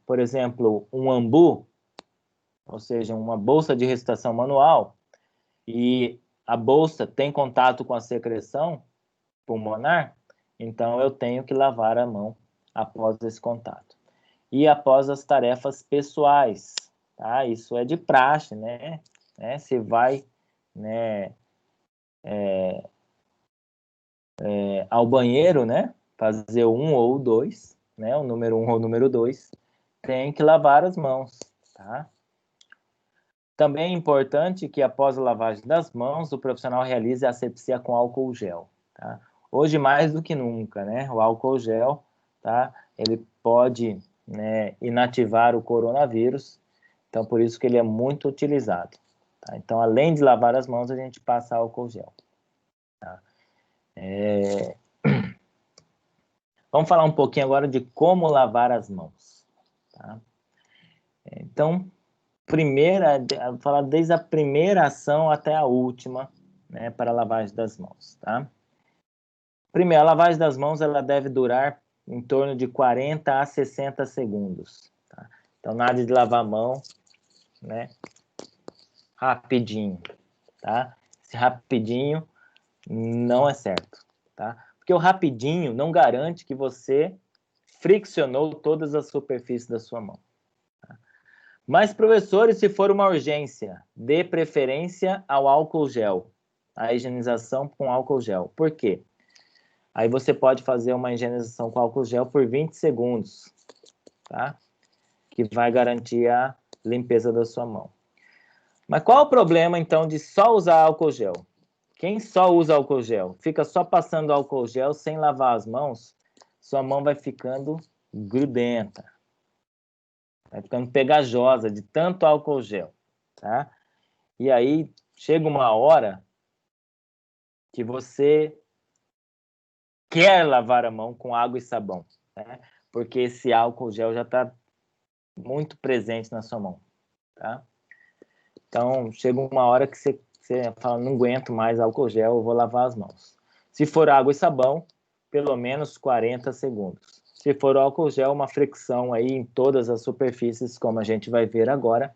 por exemplo, um ambu, ou seja, uma bolsa de ressuscitação manual, e a bolsa tem contato com a secreção pulmonar, então eu tenho que lavar a mão após esse contato. E após as tarefas pessoais, tá? Isso é de praxe, né? Você vai, né, ao banheiro, né? Fazer um ou dois, né? O número 1 ou o número 2, tem que lavar as mãos, tá? Também é importante que após a lavagem das mãos, o profissional realize a asepsia com álcool gel, tá? Hoje, mais do que nunca, né? O álcool gel, tá? Ele pode, né, inativar o coronavírus, então por isso que ele é muito utilizado, tá? Então, além de lavar as mãos, a gente passa álcool gel, tá? Vamos falar um pouquinho agora de como lavar as mãos, tá? Então, vou falar desde a primeira ação até a última, né, para a lavagem das mãos, tá? Primeiro, a lavagem das mãos ela deve durar em torno de 40 a 60 segundos, tá? Então, nada de lavar a mão, né, rapidinho, tá? Esse rapidinho não é certo, tá? Porque o rapidinho não garante que você friccionou todas as superfícies da sua mão. Mas, professores, se for uma urgência, dê preferência ao álcool gel, a higienização com álcool gel. Por quê? Aí você pode fazer uma higienização com álcool gel por 20 segundos, tá? Que vai garantir a limpeza da sua mão. Mas qual o problema, então, de só usar álcool gel? Quem só usa álcool gel, fica só passando álcool gel sem lavar as mãos, sua mão vai ficando grudenta. Vai ficando pegajosa de tanto álcool gel, tá? E aí chega uma hora que você quer lavar a mão com água e sabão, né? Porque esse álcool gel já está muito presente na sua mão, tá? Então, chega uma hora que você fala, não aguento mais álcool gel, eu vou lavar as mãos. Se for água e sabão, pelo menos 40 segundos. Se for álcool gel, uma fricção aí em todas as superfícies, como a gente vai ver agora,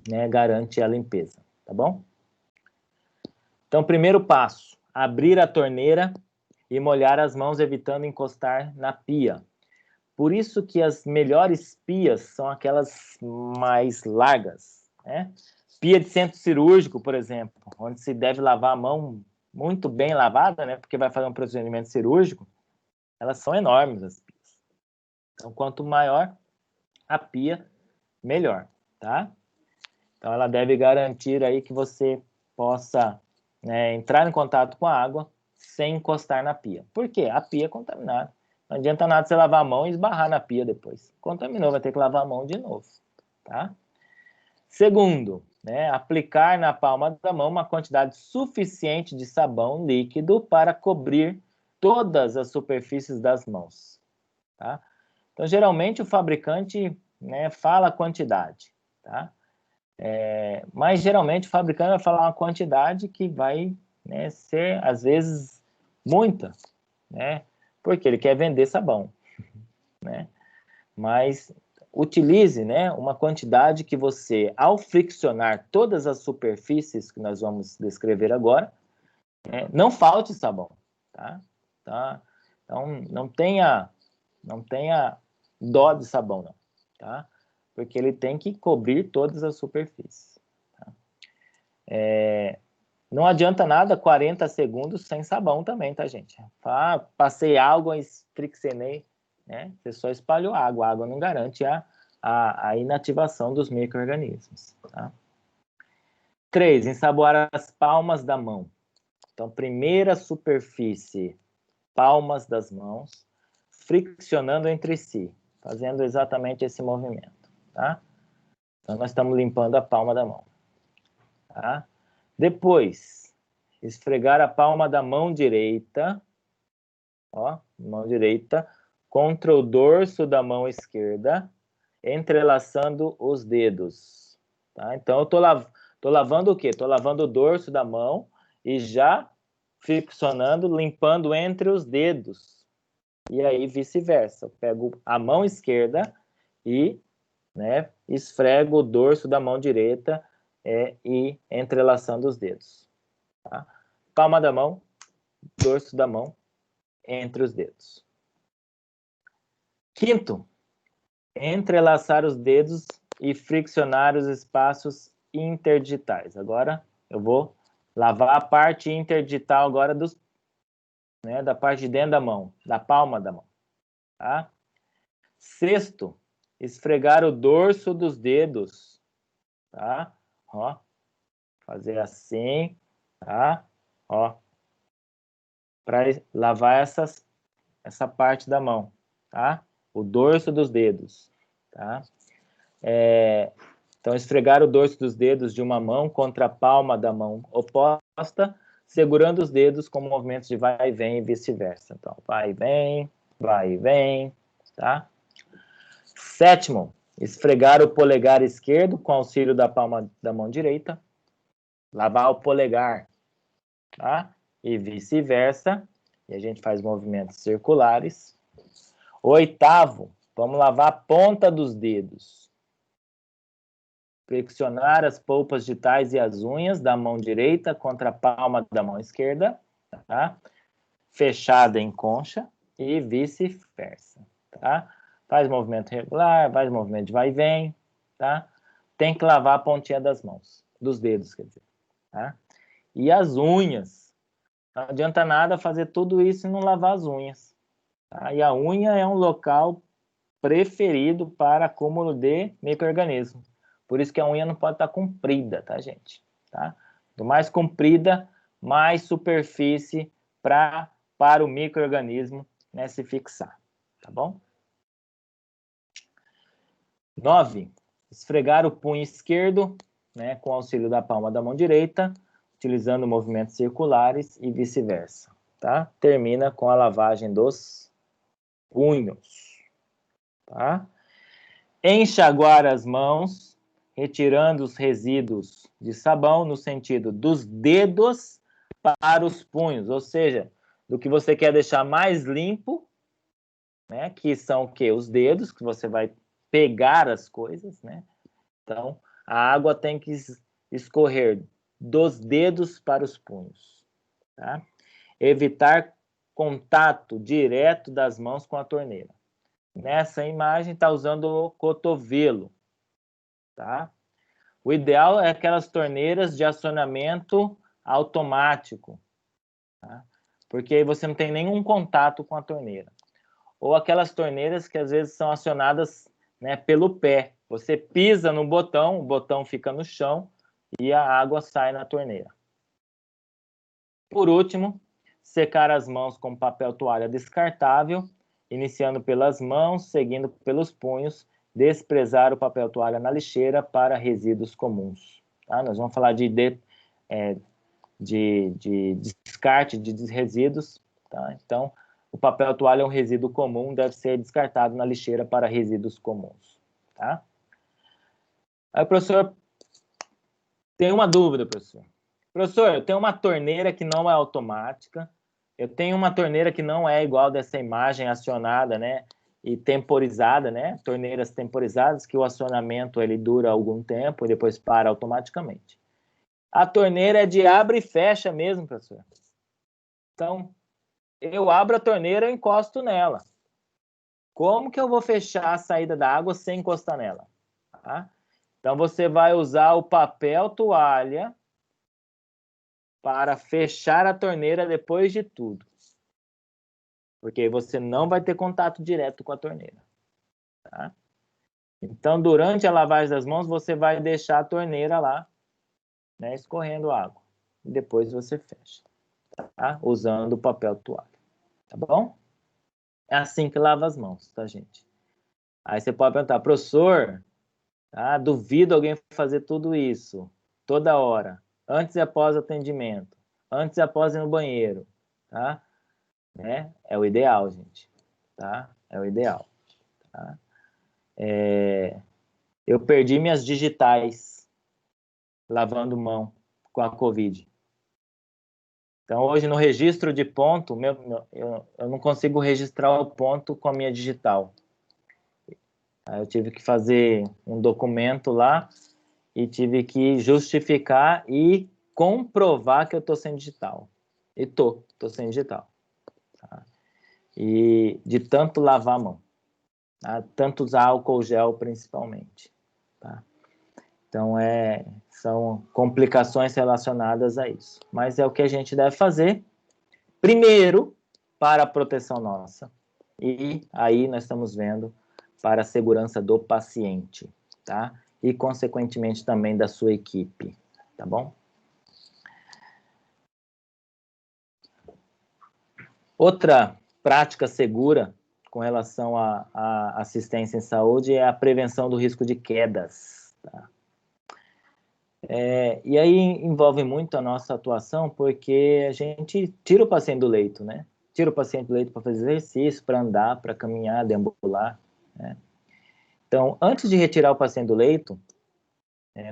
né, garante a limpeza, tá bom? Então, primeiro passo, abrir a torneira e molhar as mãos, evitando encostar na pia. Por isso que as melhores pias são aquelas mais largas, né? Pia de centro cirúrgico, por exemplo, onde se deve lavar a mão muito bem lavada, né? Porque vai fazer um procedimento cirúrgico, elas são enormes, as pias. Então, quanto maior a pia, melhor, tá? Então, ela deve garantir aí que você possa, né, entrar em contato com a água sem encostar na pia. Por quê? A pia é contaminada. Não adianta nada você lavar a mão e esbarrar na pia depois. Contaminou, vai ter que lavar a mão de novo, tá? Segundo, né, aplicar na palma da mão uma quantidade suficiente de sabão líquido para cobrir todas as superfícies das mãos, tá? Então, geralmente, o fabricante, né, fala a quantidade, tá? Mas, geralmente, o fabricante vai falar uma quantidade que vai, né, ser, às vezes, muita, né? Porque ele quer vender sabão, né? Mas utilize, né, uma quantidade que você, ao friccionar todas as superfícies que nós vamos descrever agora, né, não falte sabão, tá? Então, não tenha dó de sabão, não, tá? Porque ele tem que cobrir todas as superfícies. Tá? Não adianta nada 40 segundos sem sabão também, tá, gente? Passei água e friccionei, né? Você só espalhou água. A água não garante a inativação dos micro-organismos, tá? 3. Ensaboar as palmas da mão. Então, primeira superfície, palmas das mãos, friccionando entre si, fazendo exatamente esse movimento, tá? Então, nós estamos limpando a palma da mão, tá? Depois, esfregar a palma da mão direita, ó, mão direita, contra o dorso da mão esquerda, entrelaçando os dedos, tá? Então, eu tô lavando o quê? Tô lavando o dorso da mão e já friccionando, limpando entre os dedos. E aí, vice-versa. Eu pego a mão esquerda e, né, esfrego o dorso da mão direita e entrelaçando os dedos. Tá? Palma da mão, dorso da mão, entre os dedos. Quinto, entrelaçar os dedos e friccionar os espaços interdigitais. Agora eu vou lavar a parte interdigital agora né, da parte de dentro da mão, da palma da mão. Tá? Sexto, esfregar o dorso dos dedos. Tá? Ó, fazer assim, tá? Ó, para lavar essa parte da mão, tá? O dorso dos dedos, tá? Então, esfregar o dorso dos dedos de uma mão contra a palma da mão oposta, segurando os dedos com movimentos de vai e vem e vice-versa. Então, vai e vem, tá? Sétimo, esfregar o polegar esquerdo com auxílio da palma da mão direita, lavar o polegar, tá? E vice-versa, e a gente faz movimentos circulares. Oitavo, vamos lavar a ponta dos dedos. Flexionar as polpas digitais e as unhas da mão direita contra a palma da mão esquerda, tá? fechada em concha e vice-versa, tá? Faz movimento regular, faz movimento de vai e vem, tá? Tem que lavar a pontinha das mãos, dos dedos, quer dizer, tá? E as unhas, não adianta nada fazer tudo isso e não lavar as unhas, tá? E a unha é um local preferido para acúmulo de micro-organismos. Por isso que a unha não pode estar comprida, tá, gente? Tá? Quanto mais comprida, mais superfície para o micro-organismo, né, se fixar, tá bom? 9. Esfregar o punho esquerdo, né, com auxílio da palma da mão direita, utilizando movimentos circulares e vice-versa, tá? Termina com a lavagem dos punhos, tá? Enxaguar as mãos, retirando os resíduos de sabão no sentido dos dedos para os punhos, ou seja, do que você quer deixar mais limpo, né, que são o quê? Os dedos, que você vai pegar as coisas, né? Então, a água tem que escorrer dos dedos para os punhos, tá? Evitar contato direto das mãos com a torneira. Nessa imagem está usando o cotovelo, tá? O ideal é aquelas torneiras de acionamento automático, tá? Porque aí você não tem nenhum contato com a torneira. Ou aquelas torneiras que às vezes são acionadas, né, pelo pé. Você pisa no botão, o botão fica no chão e a água sai na torneira. Por último, secar as mãos com papel toalha descartável, iniciando pelas mãos, seguindo pelos punhos, desprezar o papel toalha na lixeira para resíduos comuns. Tá? Nós vamos falar de descarte de resíduos. Tá? Então, o papel toalha é um resíduo comum, deve ser descartado na lixeira para resíduos comuns. Tá? Aí o professor tem uma dúvida, professor. Professor, eu tenho uma torneira que não é automática, eu tenho uma torneira que não é igual dessa imagem acionada, né, e temporizada, né, torneiras temporizadas, que o acionamento ele dura algum tempo e depois para automaticamente. A torneira é de abre e fecha mesmo, professor. Então, eu abro a torneira e encosto nela. Como que eu vou fechar a saída da água sem encostar nela? Tá? Então, você vai usar o papel toalha para fechar a torneira depois de tudo. Porque você não vai ter contato direto com a torneira. Tá? Então, durante a lavagem das mãos, você vai deixar a torneira lá, né, escorrendo água. E depois você fecha, tá? Usando o papel toalha. Tá bom? É assim que lava as mãos, tá, gente? Aí você pode perguntar, professor, tá? Duvido alguém fazer tudo isso toda hora, antes e após o atendimento, antes e após ir no banheiro, tá? Né? É o ideal, gente, tá? É o ideal, tá? Eu perdi minhas digitais lavando mão com a Covid. Então, hoje, no registro de ponto, eu não consigo registrar o ponto com a minha digital. Aí eu tive que fazer um documento lá e tive que justificar e comprovar que eu estou sem digital. E estou sem digital. Tá? E de tanto lavar a mão. Tá? Tanto usar álcool gel, principalmente. Tá? Então, são complicações relacionadas a isso. Mas é o que a gente deve fazer, primeiro, para a proteção nossa. E aí nós estamos vendo para a segurança do paciente, tá? E, consequentemente, também da sua equipe, tá bom? Outra prática segura com relação à assistência em saúde é a prevenção do risco de quedas, tá? E aí envolve muito a nossa atuação, porque a gente tira o paciente do leito, né? Tira o paciente do leito para fazer exercício, para andar, para caminhar, deambular, né? Então, antes de retirar o paciente do leito,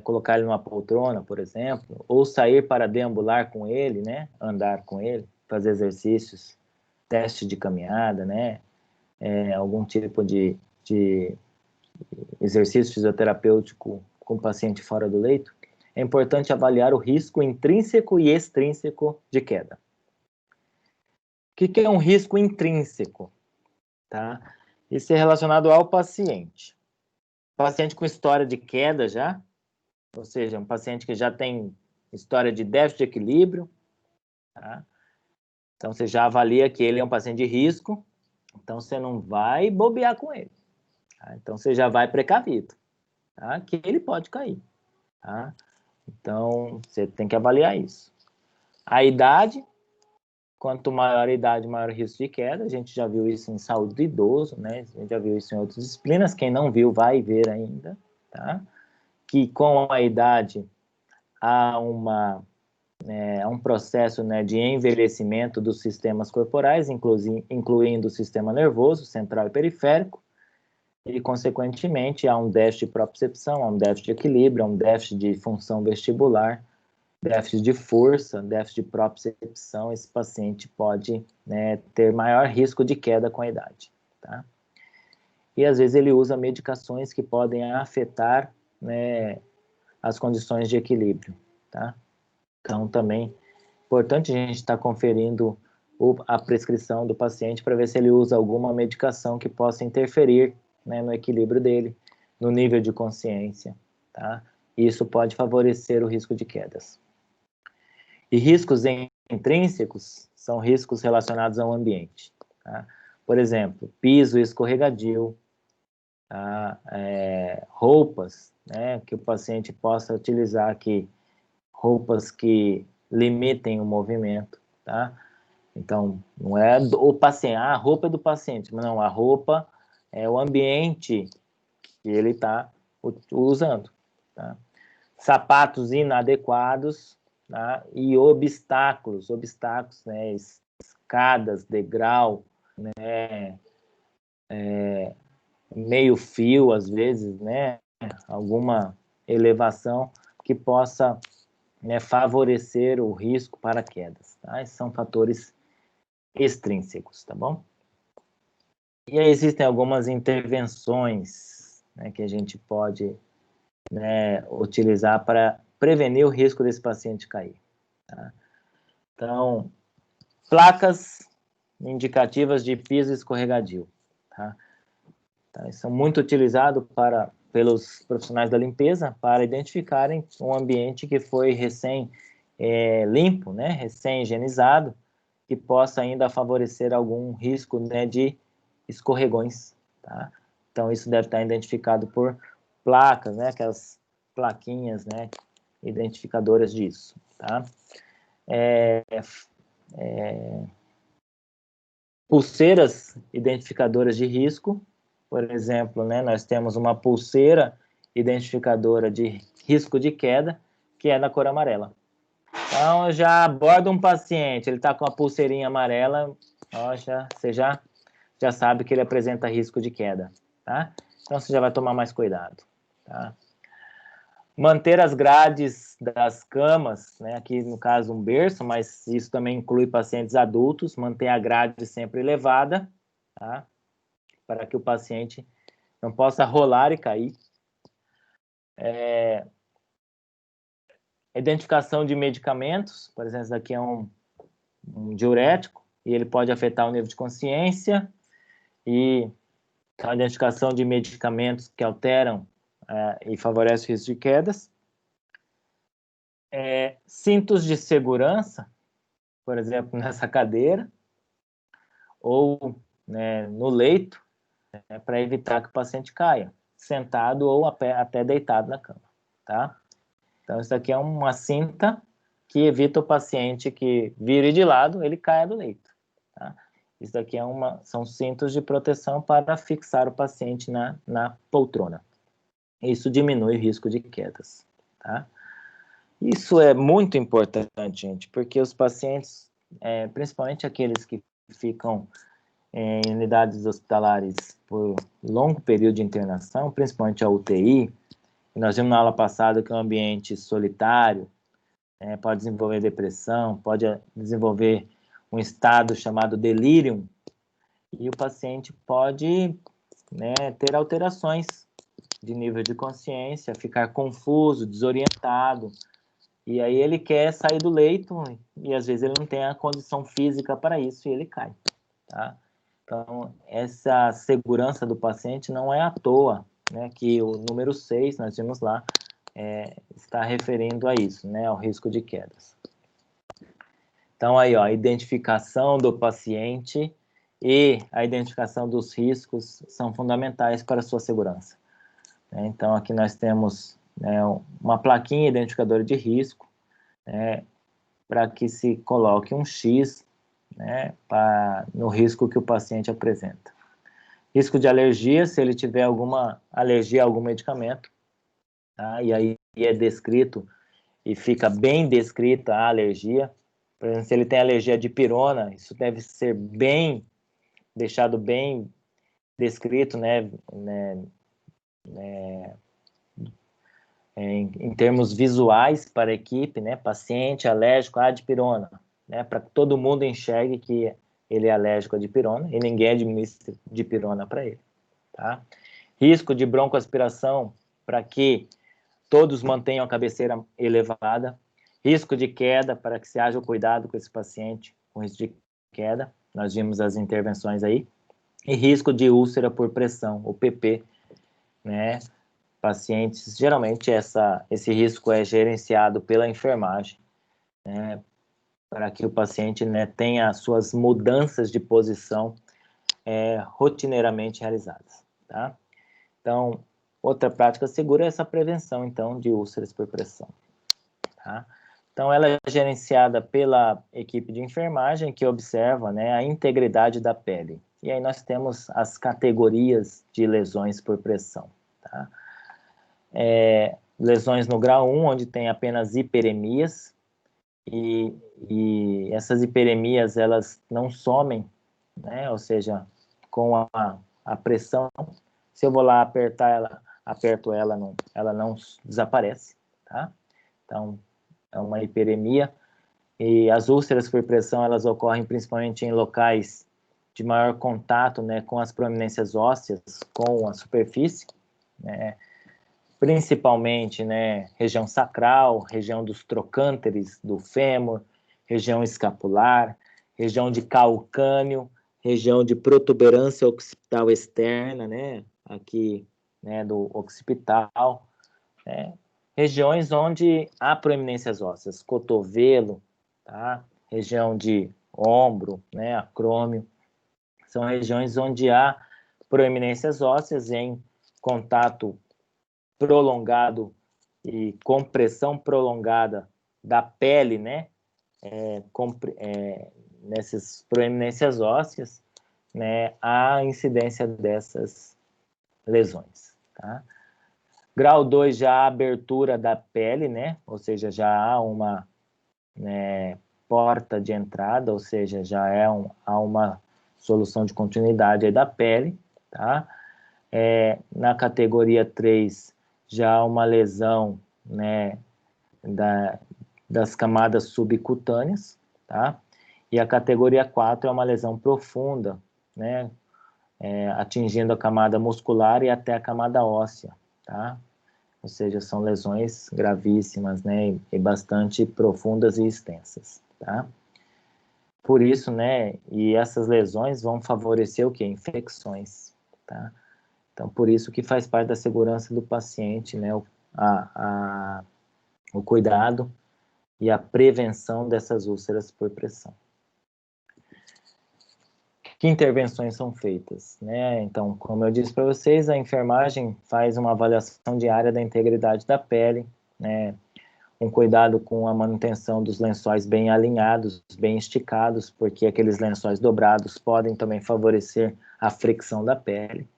colocar ele numa poltrona, por exemplo, ou sair para deambular com ele, né? Andar com ele, fazer exercícios, teste de caminhada, né? Algum tipo de exercício fisioterapêutico com o paciente fora do leito, é importante avaliar o risco intrínseco e extrínseco de queda. que é um risco intrínseco? Tá? Isso é relacionado ao paciente. Paciente com história de queda já, ou seja, um paciente que já tem história de déficit de equilíbrio, tá? Então você já avalia que ele é um paciente de risco, então você não vai bobear com ele, tá? Então você já vai precavido, tá? Que ele pode cair, tá? Então você tem que avaliar isso. A idade, quanto maior a idade, maior o risco de queda. A gente já viu isso em saúde do idoso, né? A gente já viu isso em outras disciplinas. Quem não viu, vai ver ainda, tá? Que com a idade há um processo, né, de envelhecimento dos sistemas corporais, incluindo o sistema nervoso, central e periférico, e, consequentemente, há um déficit de propriocepção, há um déficit de equilíbrio, há um déficit de função vestibular, déficit de força, déficit de propriocepção. Esse paciente pode, né, ter maior risco de queda com a idade, tá? E, às vezes, ele usa medicações que podem afetar, né, as condições de equilíbrio, tá? Então, também é importante a gente estar conferindo a prescrição do paciente para ver se ele usa alguma medicação que possa interferir, né, no equilíbrio dele, no nível de consciência, tá? Isso pode favorecer o risco de quedas. E riscos intrínsecos são riscos relacionados ao ambiente, tá? Por exemplo, piso escorregadio, tá? Roupas, né, que o paciente possa utilizar aqui, roupas que limitem o movimento, tá? Então, não é o paciente, a roupa é do paciente, mas não, a roupa é o ambiente que ele está usando, tá? Sapatos inadequados, tá? E obstáculos, né? Escadas, degrau, né? Meio fio, às vezes, né? Alguma elevação que possa, né, favorecer o risco para quedas, tá? Esses são fatores extrínsecos, tá bom? E aí existem algumas intervenções, né, que a gente pode, né, utilizar para prevenir o risco desse paciente cair, tá? Então, placas indicativas de piso escorregadio, tá? Então, são muito utilizados pelos profissionais da limpeza para identificarem um ambiente que foi limpo, né, recém-higienizado, que possa ainda favorecer algum risco, né, de escorregões, tá? Então, isso deve estar identificado por placas, né, aquelas plaquinhas, né, identificadoras disso, tá? Pulseiras identificadoras de risco, por exemplo, né, nós temos uma pulseira identificadora de risco de queda, que é da cor amarela. Então, eu já abordo um paciente, ele está com a pulseirinha amarela, você já sabe que ele apresenta risco de queda, tá? Então, você já vai tomar mais cuidado, tá? Manter as grades das camas, né? Aqui no caso um berço, mas isso também inclui pacientes adultos, manter a grade sempre elevada, tá? Para que o paciente não possa rolar e cair. Identificação de medicamentos, por exemplo, esse aqui é um diurético, e ele pode afetar o nível de consciência, e a identificação de medicamentos que alteram e favorecem o risco de quedas. Cintos de segurança, por exemplo, nessa cadeira, ou, né, no leito, né, para evitar que o paciente caia, sentado ou até deitado na cama, tá? Então, isso aqui é uma cinta que evita o paciente que vire de lado, ele caia do leito, tá? Isso daqui são cintos de proteção para fixar o paciente na poltrona. Isso diminui o risco de quedas, tá? Isso é muito importante, gente, porque os pacientes, principalmente aqueles que ficam em unidades hospitalares por longo período de internação, principalmente a UTI, e nós vimos na aula passada que é um ambiente solitário, pode desenvolver depressão, pode desenvolver um estado chamado delírio, e o paciente pode, né, ter alterações de nível de consciência, ficar confuso, desorientado, E aí ele quer sair do leito e às vezes ele não tem a condição física para isso e ele cai, tá? Então, essa segurança do paciente não é à toa, né, que o número 6, nós vimos lá, está referindo a isso, né, ao risco de quedas. Então, aí, ó, a identificação do paciente e a identificação dos riscos são fundamentais para a sua segurança. Então, aqui nós temos, né, uma plaquinha identificadora de risco, né, para que se coloque um X, né, no risco que o paciente apresenta. Risco de alergia, se ele tiver alguma alergia a algum medicamento, tá? E aí é descrito e fica bem descrita a alergia. Por exemplo, se ele tem alergia de pirona, isso deve ser deixado bem descrito, né, em termos visuais para a equipe, né, paciente alérgico à dipirona, né, para que todo mundo enxergue que ele é alérgico à dipirona e ninguém administra dipirona para ele, tá? Risco de broncoaspiração, para que todos mantenham a cabeceira elevada. Risco de queda, para que se haja o cuidado com esse paciente com risco de queda. Nós vimos as intervenções aí. E risco de úlcera por pressão, o PP, né? Pacientes, geralmente esse risco é gerenciado pela enfermagem, né? Para que o paciente, né, tenha suas mudanças de posição rotineiramente realizadas, tá? Então, outra prática segura é essa prevenção, então, de úlceras por pressão, tá? Então, ela é gerenciada pela equipe de enfermagem, que observa, né, a integridade da pele. E aí nós temos as categorias de lesões por pressão, tá? Lesões no grau 1, onde tem apenas hiperemias, e essas hiperemias, elas não somem, né? Ou seja, com a pressão, se eu vou lá aperto ela, ela não desaparece, tá? Então, é uma hiperemia. E as úlceras por pressão, elas ocorrem principalmente em locais de maior contato, né, com as proeminências ósseas, com a superfície, né? Principalmente, né, região sacral, região dos trocânteres do fêmur, região escapular, região de calcâneo, região de protuberância occipital externa, né, aqui, né, do occipital, né, regiões onde há proeminências ósseas, cotovelo, tá, região de ombro, né, acrômio, são regiões onde há proeminências ósseas em contato prolongado e compressão prolongada da pele, né, nessas proeminências ósseas, né, a incidência dessas lesões, tá? Grau 2 já há abertura da pele, né, ou seja, já há uma, né, porta de entrada, ou seja, já há uma solução de continuidade aí da pele, tá? Na categoria 3, já há uma lesão, né, das camadas subcutâneas, tá? E a categoria 4 é uma lesão profunda, né, atingindo a camada muscular e até a camada óssea, tá? Ou seja, são lesões gravíssimas, né, e bastante profundas e extensas, tá? Por isso, né, e essas lesões vão favorecer o quê? Infecções, tá? Então, por isso que faz parte da segurança do paciente, né, o cuidado e a prevenção dessas úlceras por pressão. Que intervenções são feitas, né? Então, como eu disse para vocês, a enfermagem faz uma avaliação diária da integridade da pele, né? Um cuidado com a manutenção dos lençóis bem alinhados, bem esticados, porque aqueles lençóis dobrados podem também favorecer a fricção da pele.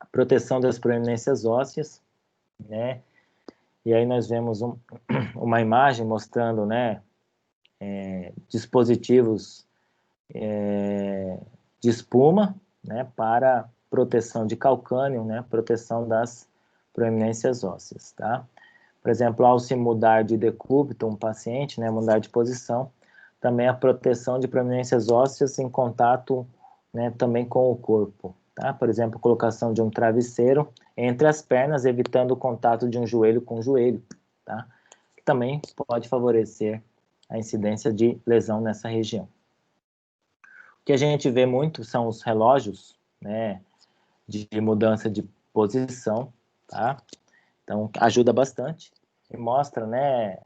A proteção das proeminências ósseas, né? E aí nós vemos uma imagem mostrando, né, dispositivos de espuma, né, para proteção de calcânio, né, proteção das proeminências ósseas, tá? Por exemplo, ao se mudar de decúbito, um paciente, né, mudar de posição, também a proteção de proeminências ósseas em contato, né, também com o corpo, tá? Por exemplo, colocação de um travesseiro entre as pernas, evitando o contato de um joelho com o joelho, tá? também pode favorecer a incidência de lesão nessa região. O que a gente vê muito são os relógios, né, de mudança de posição, tá? Então, ajuda bastante e mostra, né,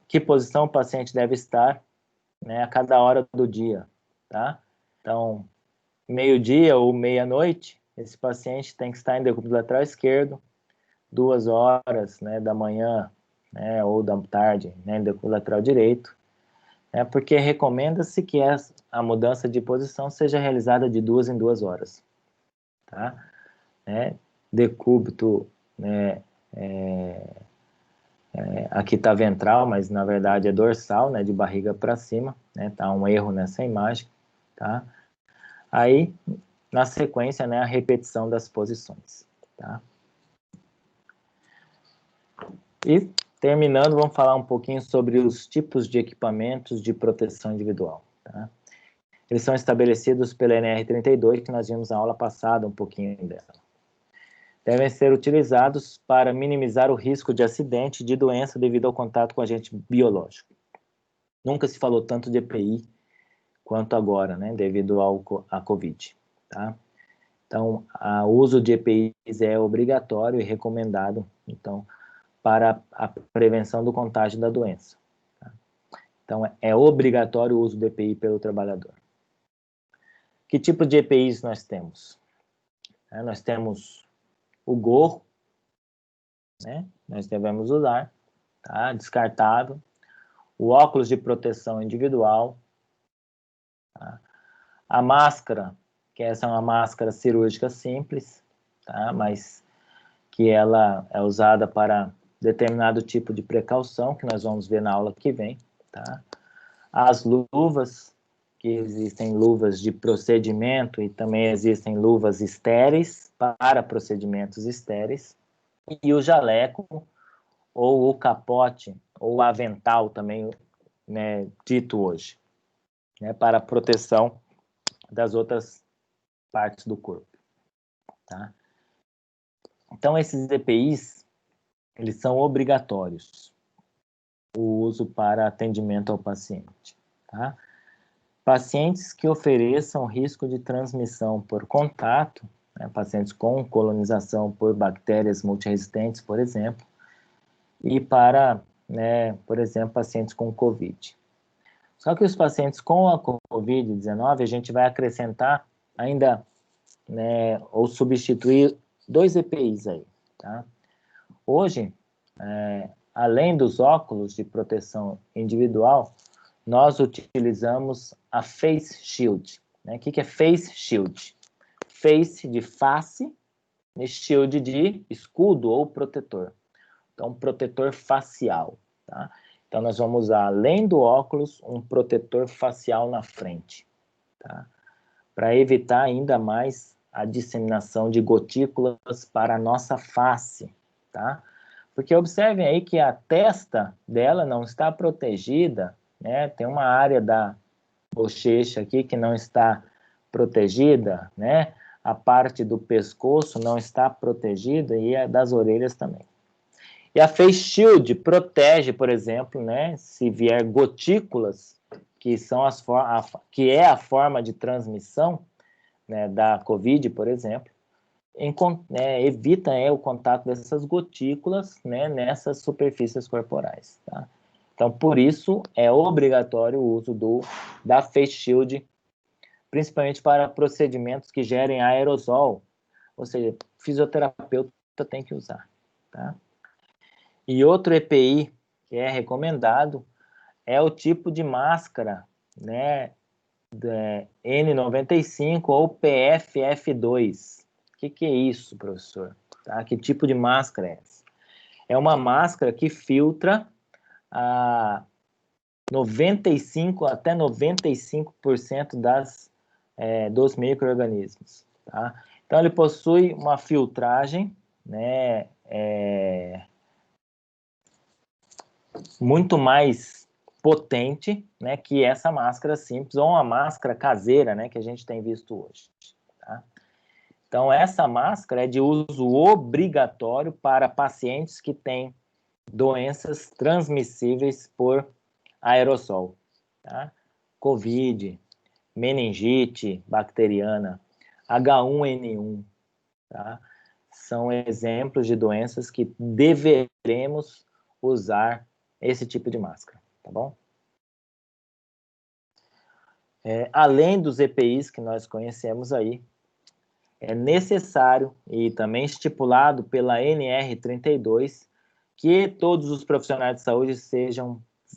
que posição o paciente deve estar, né, a cada hora do dia, tá? Então, meio-dia ou meia-noite, esse paciente tem que estar em decúbito lateral esquerdo, 2 horas, né, da manhã, né, ou da tarde, né, em decúbito lateral direito, né, porque recomenda-se que a mudança de posição seja realizada de 2 em 2 horas, tá? Né, decúbito, né, aqui está ventral, mas na verdade é dorsal, né, de barriga para cima, né, tá um erro nessa imagem, tá? Aí, na sequência, né, a repetição das posições, tá? E, terminando, vamos falar um pouquinho sobre os tipos de equipamentos de proteção individual, tá? Eles são estabelecidos pela NR32, que nós vimos na aula passada um pouquinho dela. Devem ser utilizados para minimizar o risco de acidente e de doença devido ao contato com agente biológico. Nunca se falou tanto de EPI quanto agora, né, devido à COVID, tá? Então, o uso de EPIs é obrigatório e recomendado, então, para a prevenção do contágio da doença, tá? Então, é obrigatório o uso do EPI pelo trabalhador. Que tipo de EPIs nós temos? Nós temos o gorro, né, nós devemos usar, tá? Descartável. O óculos de proteção individual, tá? A máscara, que essa é uma máscara cirúrgica simples, tá? Mas que ela é usada para determinado tipo de precaução, que nós vamos ver na aula que vem, tá? As luvas, que existem luvas de procedimento e também existem luvas estéreis para procedimentos estéreis, e o jaleco, ou o capote, ou o avental também, né, dito hoje, né, para proteção das outras partes do corpo, tá? Então, esses EPIs, eles são obrigatórios, o uso para atendimento ao paciente, tá? Pacientes que ofereçam risco de transmissão por contato, né, pacientes com colonização por bactérias multiresistentes, por exemplo, e para, né, por exemplo, pacientes com COVID. Só que os pacientes com a COVID-19, a gente vai acrescentar ainda, né, ou substituir 2 EPIs aí, tá? Hoje, além dos óculos de proteção individual, nós utilizamos a Face Shield, né? O que é Face Shield? Face de face e Shield de escudo ou protetor. Então, protetor facial, tá? Então, nós vamos usar, além do óculos, um protetor facial na frente, tá? Para evitar ainda mais a disseminação de gotículas para a nossa face, tá? Porque observem aí que a testa dela não está protegida, né? Tem uma área da bochecha aqui que não está protegida, né? A parte do pescoço não está protegida e a das orelhas também. E a Face Shield protege, por exemplo, né, se vier gotículas, que são que é a forma de transmissão, né, da COVID, por exemplo, evita o contato dessas gotículas, né, nessas superfícies corporais, tá? Então, por isso, é obrigatório o uso da Face Shield, principalmente para procedimentos que gerem aerosol, ou seja, o fisioterapeuta tem que usar, tá? E outro EPI que é recomendado é o tipo de máscara, né, N95 ou PFF2. O que é isso, professor? Tá? Que tipo de máscara é essa? É uma máscara que filtra a 95 até 95% dos micro-organismos, tá? Então, ele possui uma filtragem, né, muito mais potente, né, que essa máscara simples ou uma máscara caseira, né, que a gente tem visto hoje, tá? Então, essa máscara é de uso obrigatório para pacientes que têm doenças transmissíveis por aerossol, tá? Covid, meningite bacteriana, H1N1, tá? São exemplos de doenças que deveremos usar esse tipo de máscara, tá bom? Além dos EPIs que nós conhecemos aí, é necessário e também estipulado pela NR32 que todos os profissionais de saúde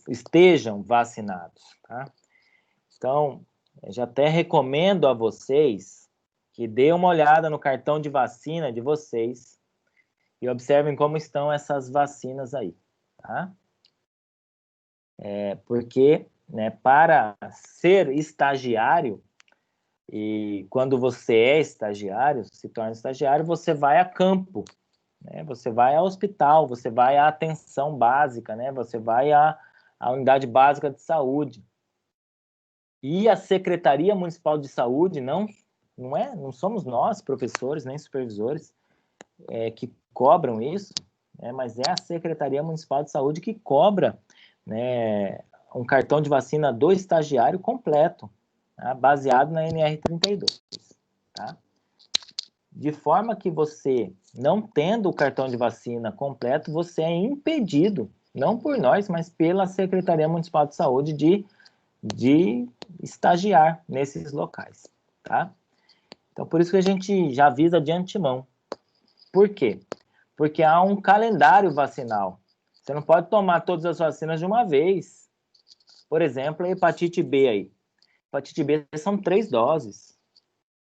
estejam vacinados, tá? Então, eu já até recomendo a vocês que dêem uma olhada no cartão de vacina de vocês e observem como estão essas vacinas aí, tá? Porque, né, para ser estagiário, e quando você é estagiário, se torna estagiário, você vai a campo, né? Você vai ao hospital, você vai à atenção básica, né? Você vai à unidade básica de saúde. E a Secretaria Municipal de Saúde não somos nós, professores nem supervisores, que cobram isso, né? Mas é a Secretaria Municipal de Saúde que cobra, né, um cartão de vacina do estagiário completo, tá? Baseado na NR32, tá? De forma que você, não tendo o cartão de vacina completo, você é impedido, não por nós, mas pela Secretaria Municipal de Saúde, de estagiar nesses locais, tá? Então, por isso que a gente já avisa de antemão. Por quê? Porque há um calendário vacinal. Você não pode tomar todas as vacinas de uma vez. Por exemplo, a hepatite B aí. Hepatite B são 3 doses,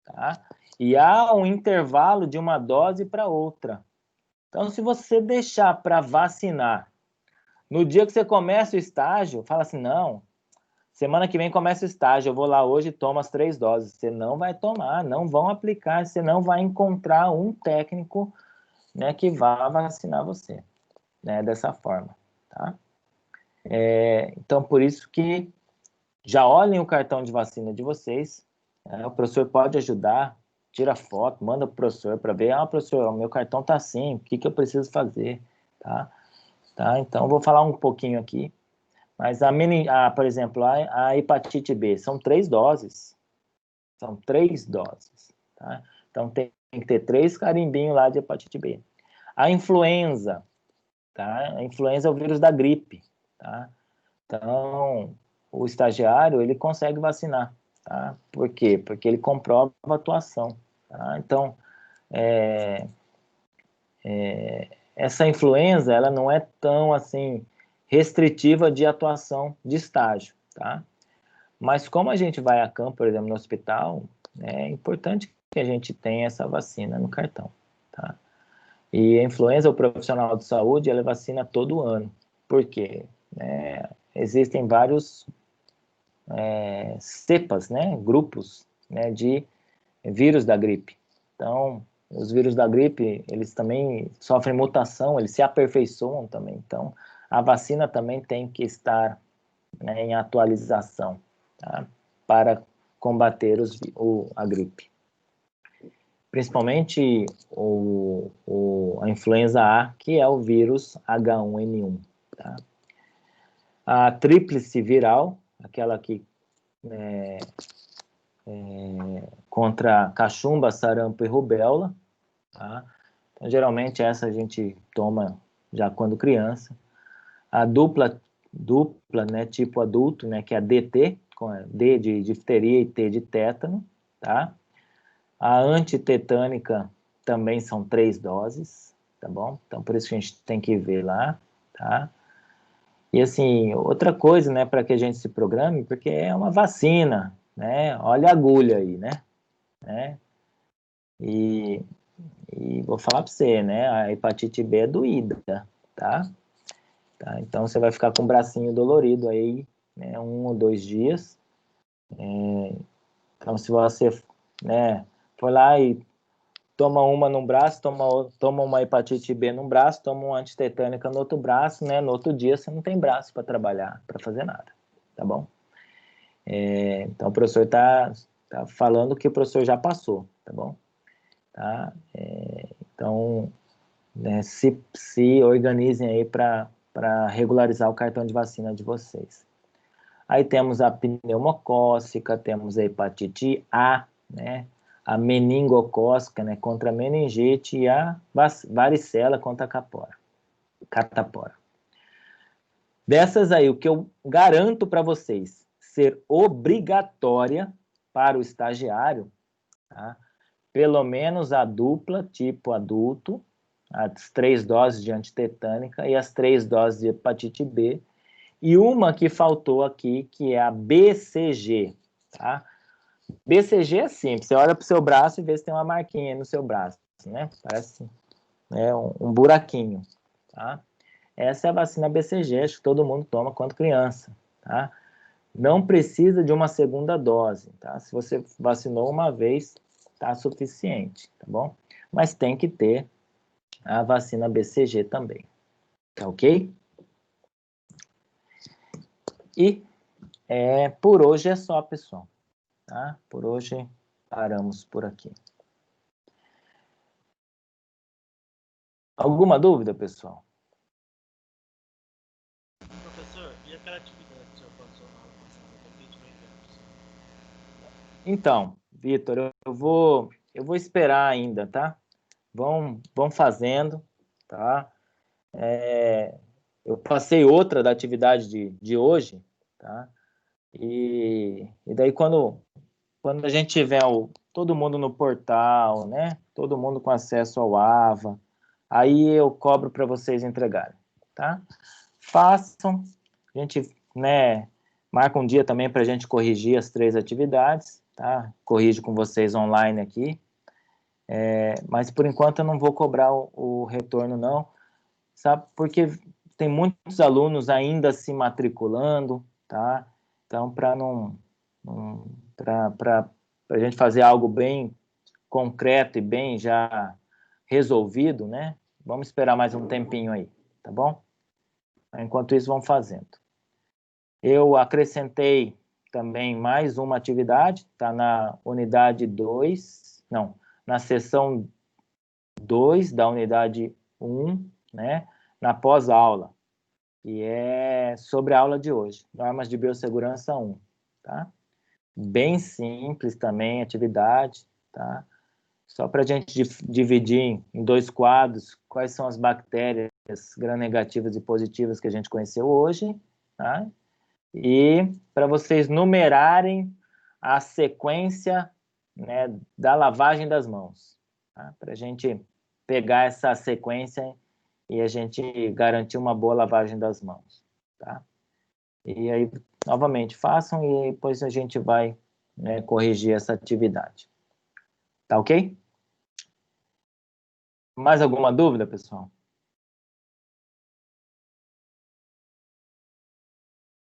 tá? E há um intervalo de uma dose para outra. Então, se você deixar para vacinar no dia que você começa o estágio, fala assim, não, semana que vem começa o estágio, eu vou lá hoje e tomo as 3 doses. Você não vai tomar, não vão aplicar, você não vai encontrar um técnico, né, que vá vacinar você, né, dessa forma, tá? Então, por isso que já olhem o cartão de vacina de vocês, né, o professor pode ajudar, tira foto, manda para o professor para ver, professor, o meu cartão tá assim, o que eu preciso fazer, tá? Então, vou falar um pouquinho aqui, mas por exemplo, a hepatite B são 3 doses, são 3 doses, tá? Então, tem que ter 3 carimbinhos lá de hepatite B. A influenza, tá? A influenza é o vírus da gripe, tá? Então, o estagiário, ele consegue vacinar, tá? Por quê? Porque ele comprova a atuação, tá? Então, essa influenza, ela não é tão, assim, restritiva de atuação de estágio, tá? Mas como a gente vai a campo, por exemplo, no hospital, é importante que a gente tenha essa vacina no cartão, tá? E a influenza, o profissional de saúde, ela vacina todo ano. Por quê? Existem vários cepas, né, grupos, né, de vírus da gripe. Então, os vírus da gripe, eles também sofrem mutação, eles se aperfeiçoam também. Então, a vacina também tem que estar, né, em atualização, tá? Para combater a gripe. Principalmente a influenza A, que é o vírus H1N1, tá? A tríplice viral, aquela que contra cachumba, sarampo e rubéola, tá? Então, geralmente essa a gente toma já quando criança. A dupla, né, tipo adulto, né, que é a DT, com D de difteria e T de tétano, tá? A antitetânica também são 3 doses, tá bom? Então, por isso que a gente tem que ver lá, tá? E, assim, outra coisa, né, para que a gente se programe, porque é uma vacina, né? Olha a agulha aí, né? E, vou falar para você, né? A hepatite B é doída, tá? Então, você vai ficar com o bracinho dolorido aí, né, 1 ou 2 dias. Então, se você, né, for lá e toma uma num braço, toma uma hepatite B num braço, toma uma antitetânica no outro braço, né? No outro dia você não tem braço para trabalhar, para fazer nada, tá bom? Então o professor tá falando que o professor já passou, tá bom? Tá? Então né, se organizem aí para regularizar o cartão de vacina de vocês. Aí temos a pneumocócica, temos a hepatite A, né, a meningocócica, né, contra a meningite, e a varicela contra a catapora. Dessas aí, o que eu garanto para vocês ser obrigatória para o estagiário, tá? Pelo menos a dupla, tipo adulto, as 3 doses de antitetânica e as 3 doses de hepatite B, e uma que faltou aqui, que é a BCG, tá? BCG é simples, você olha para o seu braço e vê se tem uma marquinha aí no seu braço, né? Parece, né, um buraquinho, tá? Essa é a vacina BCG, acho que todo mundo toma quando criança, tá? Não precisa de uma segunda dose, tá? Se você vacinou uma vez, tá suficiente, tá bom? Mas tem que ter a vacina BCG também, tá ok? E por hoje é só, pessoal, tá? Por hoje paramos por aqui. Alguma dúvida, pessoal? Professor, e aquela atividade que o senhor passou na aula passada, que a gente não entende? Então, Vitor, eu vou esperar ainda, tá? Vão fazendo, tá? Eu passei outra da atividade de hoje, tá? E daí quando a gente tiver todo mundo no portal, né? Todo mundo com acesso ao AVA, aí eu cobro para vocês entregarem, tá? Façam, a gente, né, marca um dia também para a gente corrigir as 3 atividades, tá? Corrijo com vocês online aqui, mas por enquanto eu não vou cobrar o retorno não, sabe? Porque tem muitos alunos ainda se matriculando, tá? Então, para a gente fazer algo bem concreto e bem já resolvido, né? Vamos esperar mais um tempinho aí, tá bom? Enquanto isso, vamos fazendo. Eu acrescentei também mais uma atividade, tá na unidade 2, não, na seção 2 da unidade 1, né? Na pós-aula, que é sobre a aula de hoje, Normas de Biossegurança 1, tá? Bem simples também, atividade, tá? Só para a gente dividir em 2 quadros quais são as bactérias gram-negativas e positivas que a gente conheceu hoje, tá? E para vocês numerarem a sequência, né, da lavagem das mãos, tá? Para a gente pegar essa sequência e a gente garantir uma boa lavagem das mãos, tá? E aí, novamente, façam e depois a gente vai, né, corrigir essa atividade. Tá ok? Mais alguma dúvida, pessoal?